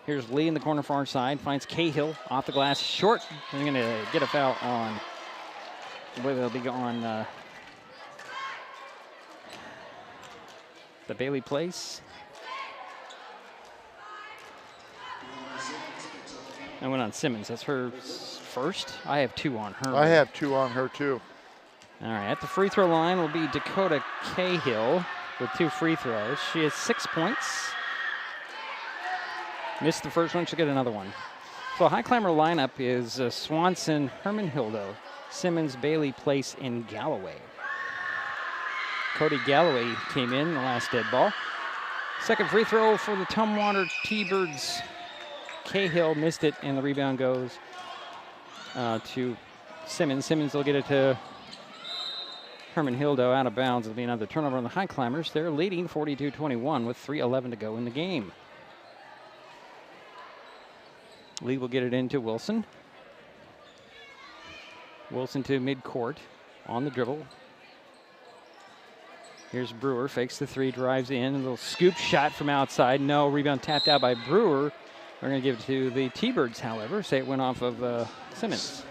Here's Lee in the corner far side. Finds Cahill off the glass. Short. They're going to get a foul on. Where they'll be on the Bailey Place. I went on Simmons. That's her first. I have 2 on her. I have 2 on her, too. All right. At the free throw line will be Dakota Cahill with 2 free throws. She has 6 points. Missed the first one. She'll get another one. So Highclimber lineup is Swanson, Herman Hildo, Simmons, Bailey Place, and Galloway. Cody Galloway came in the last dead ball. Second free throw for the Tumwater T-Birds. Cahill missed it, and the rebound goes to Simmons. Simmons will get it to Herman Hildo out of bounds. It'll be another turnover on the Highclimbers. They're leading 42-21 with 3:11 to go in the game. Lee will get it into Wilson. Wilson to midcourt on the dribble. Here's Brewer, fakes the 3, drives in. A little scoop shot from outside. No, rebound tapped out by Brewer. We're going to give it to the T-Birds, however. Say it went off of Simmons.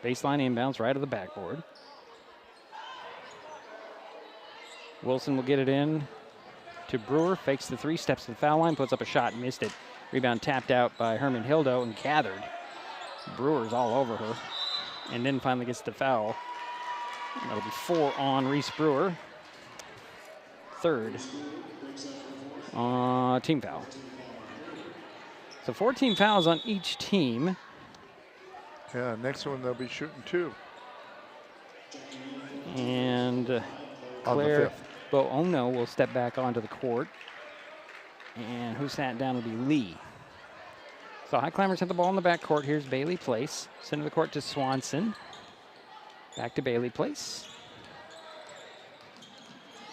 Baseline inbounds right of the backboard. Wilson will get it in to Brewer. Fakes the 3, steps to the foul line, puts up a shot, missed it. Rebound tapped out by Herman Hildo and gathered. Brewer's all over her. And then finally gets the foul. That'll be 4 on Reese Brewer. 3rd team foul. So 14 fouls on each team. Yeah, next one they'll be shooting 2. And Claire Boono will step back onto the court. And who sat down will be Lee. So Highclimbers have the ball in the backcourt. Here's Bailey Place. Center of the court to Swanson. Back to Bailey Place.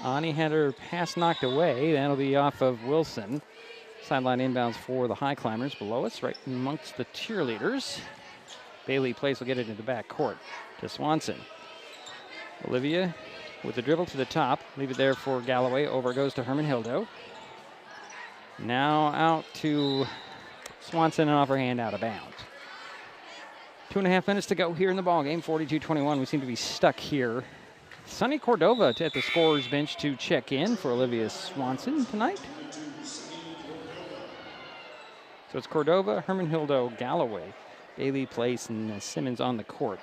Ani had her pass knocked away. That'll be off of Wilson. Sideline inbounds for the Highclimbers below us, right amongst the cheerleaders. Bailey Place will get it into the backcourt to Swanson. Olivia with the dribble to the top. Leave it there for Galloway. Over goes to Herman Hildo. Now out to Swanson and off her hand out of bounds. 2.5 minutes to go here in the ballgame. 42-21. We seem to be stuck here. Sunny Cordova at the scorer's bench to check in for Olivia Swanson tonight. So it's Cordova, Herman Hildo, Galloway, Bailey Place, and Simmons on the court.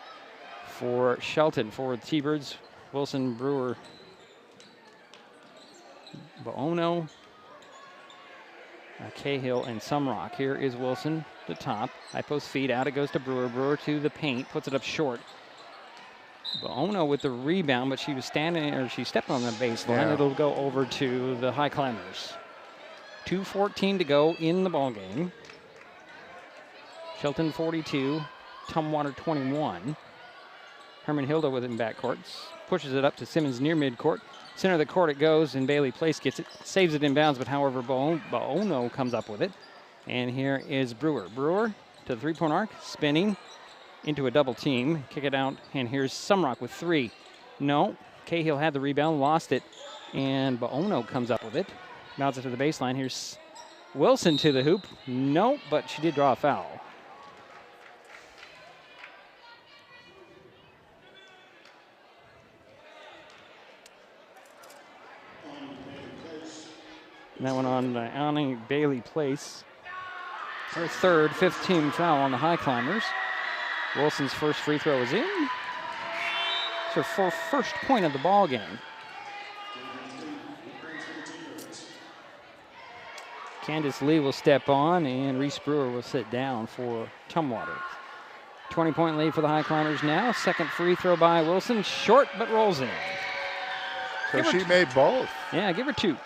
For Shelton, for the T-Birds, Wilson, Brewer, Boono, Cahill, and Sumrock. Here is Wilson, the top. High post feed, out it goes to Brewer. Brewer to the paint, puts it up short. Boono with the rebound, but she was standing, or she stepped on the baseline. Yeah. It'll go over to the Highclimbers. 2:14 to go in the ball game. Shelton 42, Tumwater 21. Herman Hildo with it in backcourt. Pushes it up to Simmons near midcourt. Center of the court it goes, and Bailey Place gets it. Saves it inbounds, but however, Boono comes up with it. And here is Brewer. Brewer to the three-point arc, spinning into a double team. Kick it out, and here's Sumrock with 3. No, Cahill had the rebound, lost it, and Baono comes up with it. Bounces to the baseline. Here's Wilson to the hoop. No, but she did draw a foul. And that went on Annie Bailey Place. Her third, 5th team foul on the Highclimbers. Wilson's first free throw is in. It's her first point of the ball game. Candace Lee will step on, and Reese Brewer will sit down for Tumwater. 20-point lead for the Highclimbers now. Second free throw by Wilson. Short, but rolls in. So she made both. Yeah, give her 2.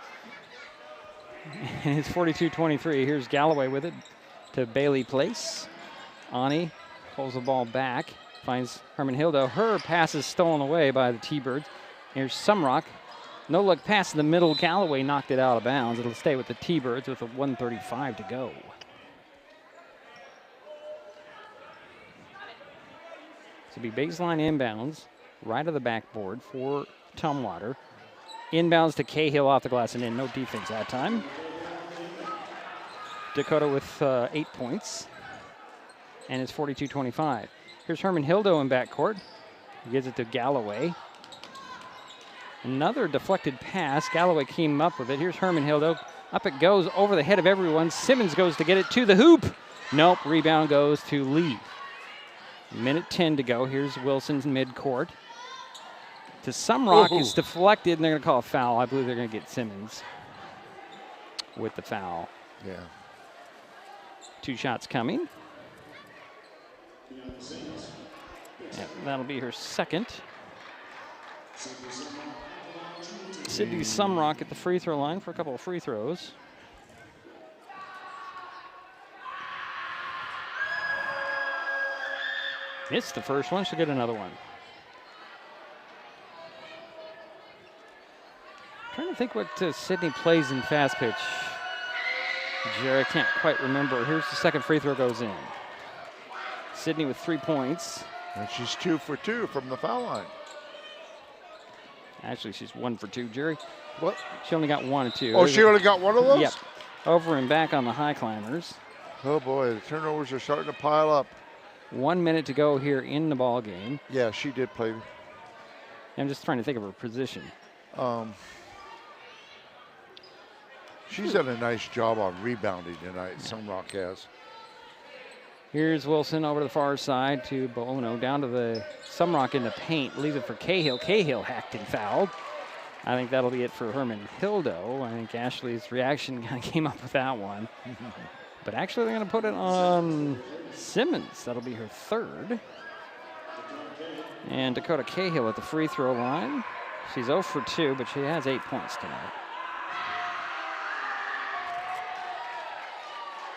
And it's 42-23. Here's Galloway with it to Bailey Place. Ani pulls the ball back, finds Herman Hildo. Her pass is stolen away by the T-Birds. Here's Sumrock. No look pass in the middle. Galloway knocked it out of bounds. It'll stay with the T-Birds with a 1:35 to go. So it'll be baseline inbounds, right of the backboard for Tumwater. Inbounds to Cahill off the glass and in. No defense that time. Dakota with 8 points. And it's 42-25. Here's Herman Hildo in backcourt. He gives it to Galloway. Another deflected pass. Galloway came up with it. Here's Herman Hildo. Up it goes over the head of everyone. Simmons goes to get it to the hoop. Nope. Rebound goes to Lee. Minute 10 to go. Here's Wilson's midcourt. To Sumrock is deflected, and they're going to call a foul. I believe they're going to get Simmons with the foul. Yeah. 2 shots coming. Yeah, that'll be her second. Sydney Sumrock at the free throw line for a couple of free throws. Missed the first one. She'll get another one. Trying to think what Sydney plays in fast pitch. Jerry, I can't quite remember. Here's the second free throw goes in. Sydney with 3 points. And she's 2 for 2 from the foul line. Actually, she's 1 for 2, Jerry. What? She only got 1 or 2. Oh, she only got 1 of those? Yep. Over and back on the Highclimbers. Oh, boy, the turnovers are starting to pile up. 1 minute to go here in the ball game. Yeah, she did play. I'm just trying to think of her position. She's done a nice job on rebounding tonight, Sumrock has. Here's Wilson over to the far side to Baono. Down to the Sumrock in the paint. Leaves it for Cahill. Cahill hacked and fouled. I think that'll be it for Herman Hildo. I think Ashley's reaction kind of came up with that one. But actually they're going to put it on Simmons. That'll be her third. And Dakota Cahill at the free throw line. She's 0 for 2, but she has 8 points tonight.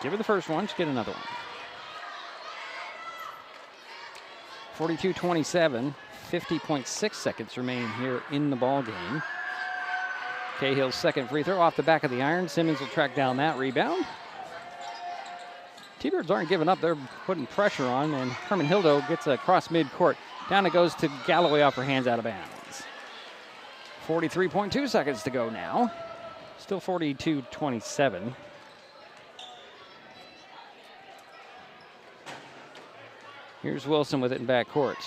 Give her the first one, she'll get another one. 42-27, 50.6 seconds remain here in the ball game. Cahill's second free throw off the back of the iron. Simmons will track down that rebound. T-Birds aren't giving up, they're putting pressure on, and Herman Hildo gets across midcourt. Down it goes to Galloway off her hands out of bounds. 43.2 seconds to go now. Still 42-27. Here's Wilson with it in backcourt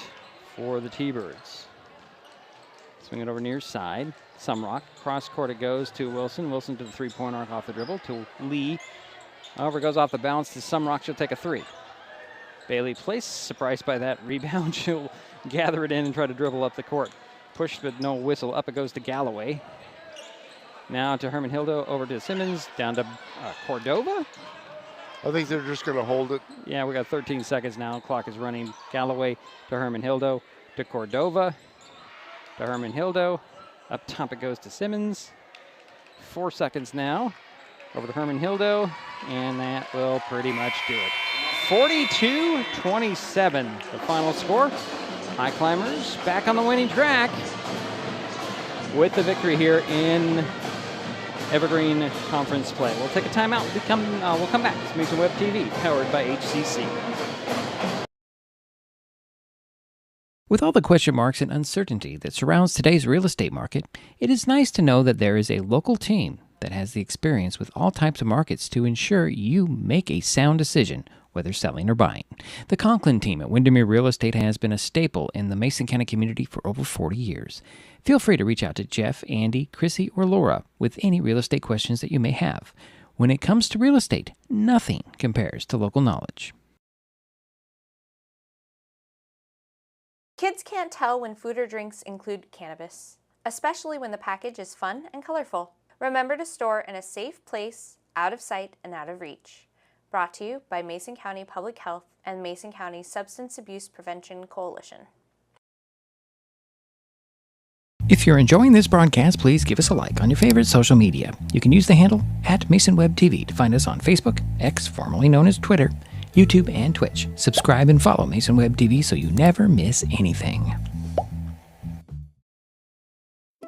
for the T-Birds. Swing it over near side. Sumrock. Cross court it goes to Wilson. Wilson to the three-point arc off the dribble to Lee. Over goes off the bounce to Sumrock. She'll take a 3. Bailey Place, surprised by that rebound. She'll gather it in and try to dribble up the court. Pushed with no whistle. Up it goes to Galloway. Now to Herman Hildo. Over to Simmons. Down to Cordova. I think they're just going to hold it. Yeah, we got 13 seconds now. Clock is running. Galloway to Herman Hildo to Cordova to Herman Hildo. Up top it goes to Simmons. 4 seconds now. Over to Herman Hildo, and that will pretty much do it. 42-27, the final score. Highclimbers back on the winning track with the victory here in Evergreen Conference play. We'll take a timeout. We'll come back. It's Mason Web TV, powered by HCC. With all the question marks and uncertainty that surrounds today's real estate market, it is nice to know that there is a local team that has the experience with all types of markets to ensure you make a sound decision, whether selling or buying. The Conklin team at Windermere Real Estate has been a staple in the Mason County community for over 40 years. Feel free to reach out to Jeff, Andy, Chrissy, or Laura with any real estate questions that you may have. When it comes to real estate, nothing compares to local knowledge. Kids can't tell when food or drinks include cannabis, especially when the package is fun and colorful. Remember to store in a safe place, out of sight and out of reach. Brought to you by Mason County Public Health and Mason County Substance Abuse Prevention Coalition. If you're enjoying this broadcast, please give us a like on your favorite social media. You can use the handle @MasonWebTV to find us on Facebook, X, formerly known as Twitter, YouTube, and Twitch. Subscribe and follow Mason Web TV so you never miss anything.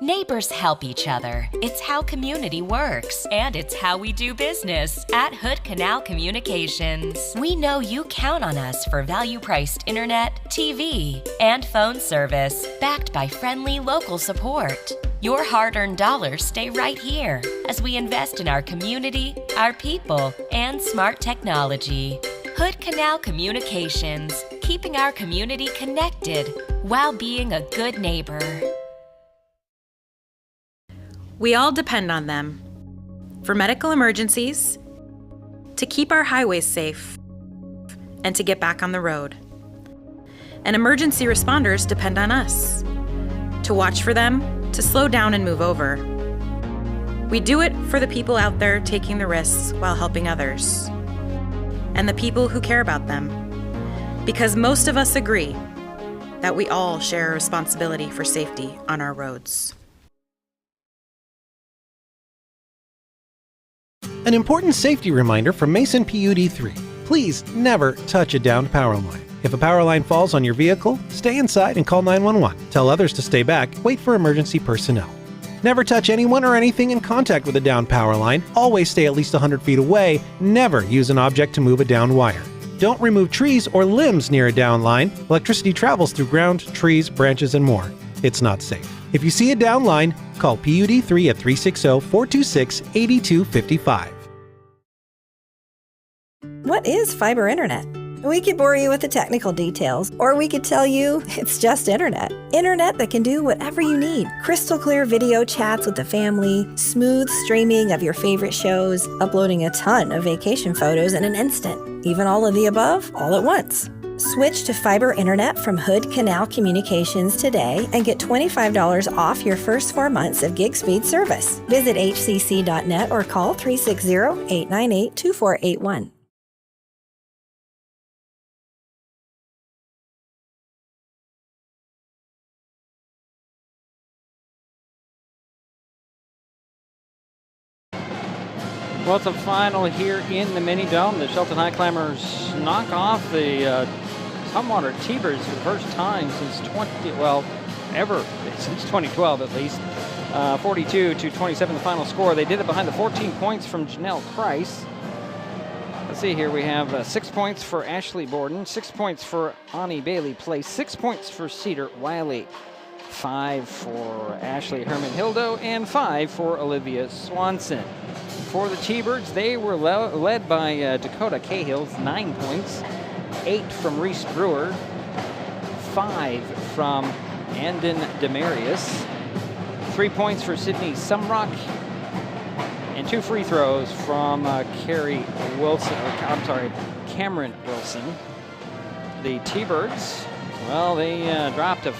Neighbors help each other. It's how community works, and it's how we do business at Hood Canal Communications. We know you count on us for value-priced internet, TV, and phone service, backed by friendly local support. Your hard-earned dollars stay right here as we invest in our community, our people, and smart technology. Hood Canal Communications, keeping our community connected while being a good neighbor. We all depend on them for medical emergencies, to keep our highways safe, and to get back on the road. And emergency responders depend on us to watch for them, to slow down and move over. We do it for the people out there taking the risks while helping others, and the people who care about them, because most of us agree that we all share a responsibility for safety on our roads. An important safety reminder from Mason PUD3. Please never touch a downed power line. If a power line falls on your vehicle, stay inside and call 911. Tell others to stay back. Wait for emergency personnel. Never touch anyone or anything in contact with a downed power line. Always stay at least 100 feet away. Never use an object to move a downed wire. Don't remove trees or limbs near a downed line. Electricity travels through ground, trees, branches, and more. It's not safe. If you see a downed line, call PUD3 at 360-426-8255. What is fiber internet? We could bore you with the technical details, or we could tell you it's just internet. Internet that can do whatever you need. Crystal clear video chats with the family, smooth streaming of your favorite shows, uploading a ton of vacation photos in an instant. Even all of the above, all at once. Switch to fiber internet from Hood Canal Communications today and get $25 off your first 4 months of gig speed service. Visit hcc.net or call 360-898-2481. Well, it's a final here in the mini dome. The Shelton Highclimbers knock off the Tumwater T-Birds for the first time since since 2012 at least. 42-27 the final score. They did it behind the 14 points from Janelle Price. Let's see here. We have 6 points for Ashley Borden, 6 points for Ani Bailey Place, 6 points for Cedar Wiley, 5 for Ashley Herman Hildo, and 5 for Olivia Swanson. For the T-Birds, they were led by Dakota Cahill, 9 points, 8 from Reese Brewer, 5 from Andon Demarius, 3 points for Sydney Sumrock, and 2 free throws from Cameron Wilson. The T-Birds, well, they dropped to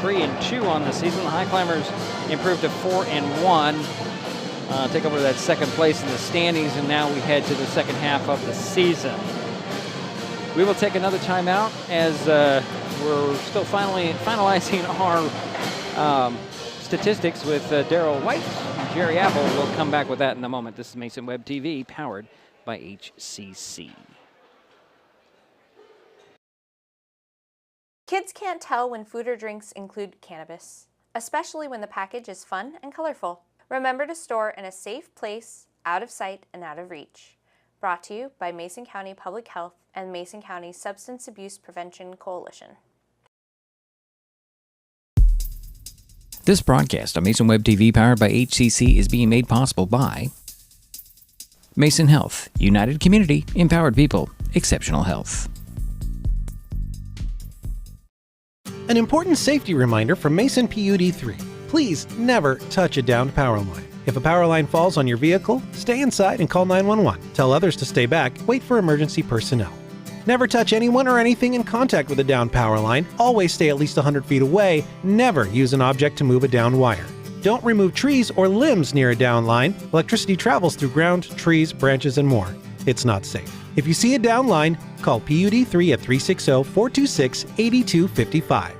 3-2 on the season. The Highclimbers improved to 4-1. Take over that second place in the standings, and now we head to the second half of the season. We will take another timeout as we're still finalizing our statistics with Daryl White and Jerry Apple. We'll come back with that in a moment. This is Mason Web TV, powered by HCC. Kids can't tell when food or drinks include cannabis, especially when the package is fun and colorful. Remember to store in a safe place, out of sight and out of reach. Brought to you by Mason County Public Health and Mason County Substance Abuse Prevention Coalition. This broadcast on Mason Web TV, powered by HCC, is being made possible by Mason Health, United Community, Empowered People, Exceptional Health. An important safety reminder from Mason PUD 3. Please never touch a downed power line. If a power line falls on your vehicle, stay inside and call 911. Tell others to stay back, wait for emergency personnel. Never touch anyone or anything in contact with a downed power line. Always stay at least 100 feet away. Never use an object to move a downed wire. Don't remove trees or limbs near a downed line. Electricity travels through ground, trees, branches, and more. It's not safe. If you see a downed line, call PUD 3 at 360-426-8255.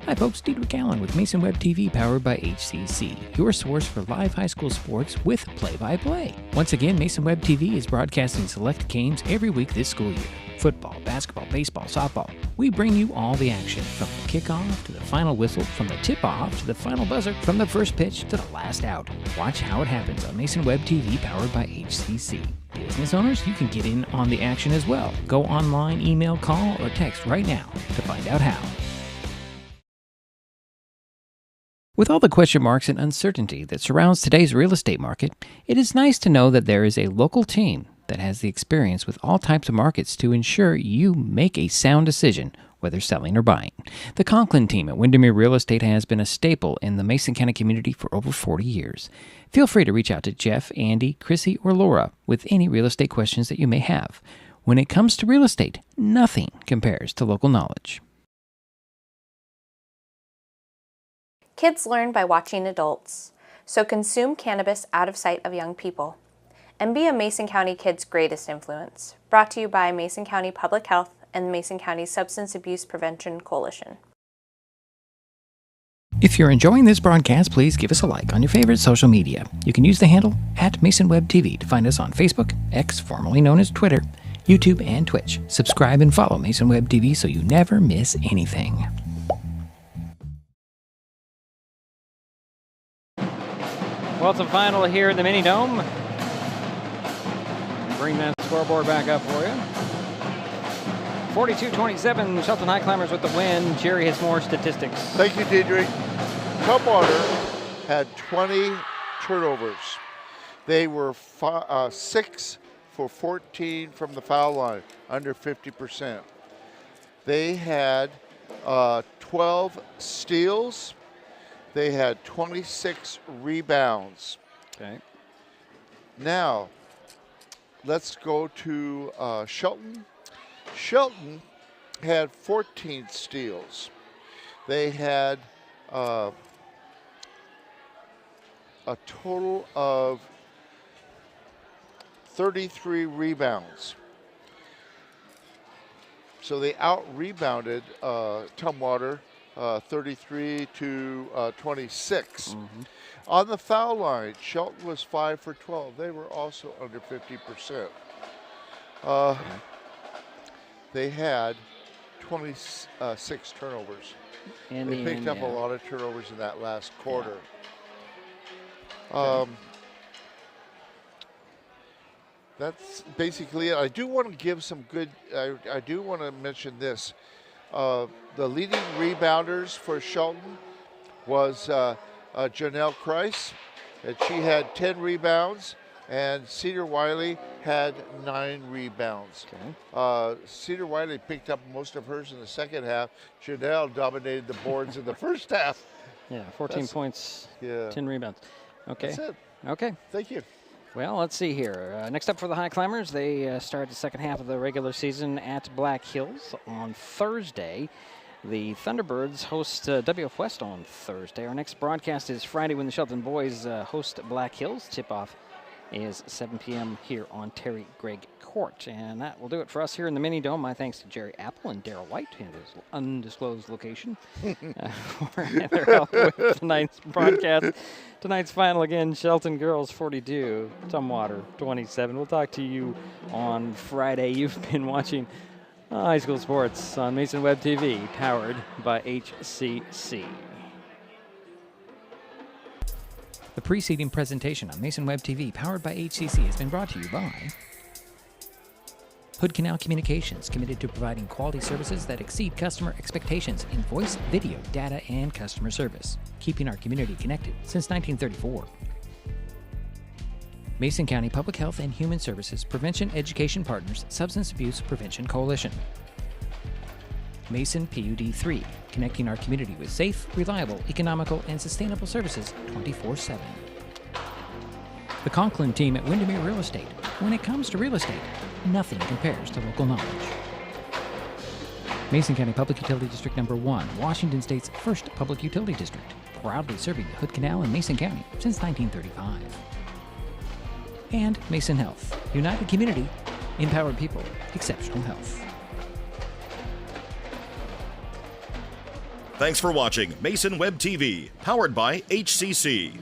Hi folks, Diedrich Allen with Mason Web TV, powered by HCC, your source for live high school sports with play-by-play. Once again, Mason Web TV is broadcasting select games every week this school year. Football, basketball, baseball, softball. We bring you all the action, from the kickoff to the final whistle, from the tip-off to the final buzzer, from the first pitch to the last out. Watch how it happens on Mason Web TV, powered by HCC. Business owners, you can get in on the action as well. Go online, email, call, or text right now to find out how. With all the question marks and uncertainty that surrounds today's real estate market, it is nice to know that there is a local team that has the experience with all types of markets to ensure you make a sound decision, whether selling or buying. The Conklin team at Windermere Real Estate has been a staple in the Mason County community for over 40 years. Feel free to reach out to Jeff, Andy, Chrissy, or Laura with any real estate questions that you may have. When it comes to real estate, nothing compares to local knowledge. Kids learn by watching adults, so consume cannabis out of sight of young people. And be a Mason County kid's greatest influence. Brought to you by Mason County Public Health and the Mason County Substance Abuse Prevention Coalition. If you're enjoying this broadcast, please give us a like on your favorite social media. You can use the handle @MasonWebTV to find us on Facebook, X, formerly known as Twitter, YouTube, and Twitch. Subscribe and follow Mason Web TV so you never miss anything. Well, it's a final here in the Mini Dome. Bring that scoreboard back up for you. 42-27, Shelton Highclimbers with the win. Jerry has more statistics. Thank you, Diedrich. Tumwater had 20 turnovers. They were 6 for 14 from the foul line, under 50%. They had 12 steals. They had 26 rebounds. Okay. Now, let's go to Shelton. Shelton had 14 steals. They had a total of 33 rebounds. So they out-rebounded Tumwater 33-26. On the foul line, Shelton was 5 for 12. They were also under 50%. They had 26 turnovers. They picked up a lot of turnovers in that last quarter. That's basically it. I do want to give some good, I do want to mention this. The leading rebounders for Shelton was Janelle Kreis, and she had 10 rebounds, and Cedar Wiley had 9 rebounds. Cedar Wiley picked up most of hers in the second half. Janelle dominated the boards in the first half. Yeah, 14 points, 10 rebounds. Okay. That's it. Okay. Thank you. Well, let's see here. Next up for the Highclimbers, they start the second half of the regular season at Black Hills on Thursday. The Thunderbirds host WF West on Thursday. Our next broadcast is Friday when the Shelton boys host Black Hills. Tip-off is 7 p.m. here on Terry Gregg Court. And that will do it for us here in the Mini Dome. My thanks to Jerry Apple and Daryl White in his undisclosed location for their help with tonight's broadcast. Tonight's final again, Shelton girls 42, Tumwater 27. We'll talk to you on Friday. You've been watching high school sports on Mason Web TV, powered by HCC. The preceding presentation on Mason Web TV, powered by HCC, has been brought to you by Hood Canal Communications, committed to providing quality services that exceed customer expectations in voice, video, data, and customer service, keeping our community connected since 1934. Mason County Public Health and Human Services Prevention Education Partners Substance Abuse Prevention Coalition. Mason PUD 3, connecting our community with safe, reliable, economical, and sustainable services 24/7. The Conklin team at Windermere Real Estate. When it comes to real estate, nothing compares to local knowledge. Mason County Public Utility District Number 1, Washington State's first public utility district, proudly serving the Hood Canal in Mason County since 1935. And Mason Health, united community, empowered people, exceptional health. Thanks for watching Mason Web TV, powered by HCC.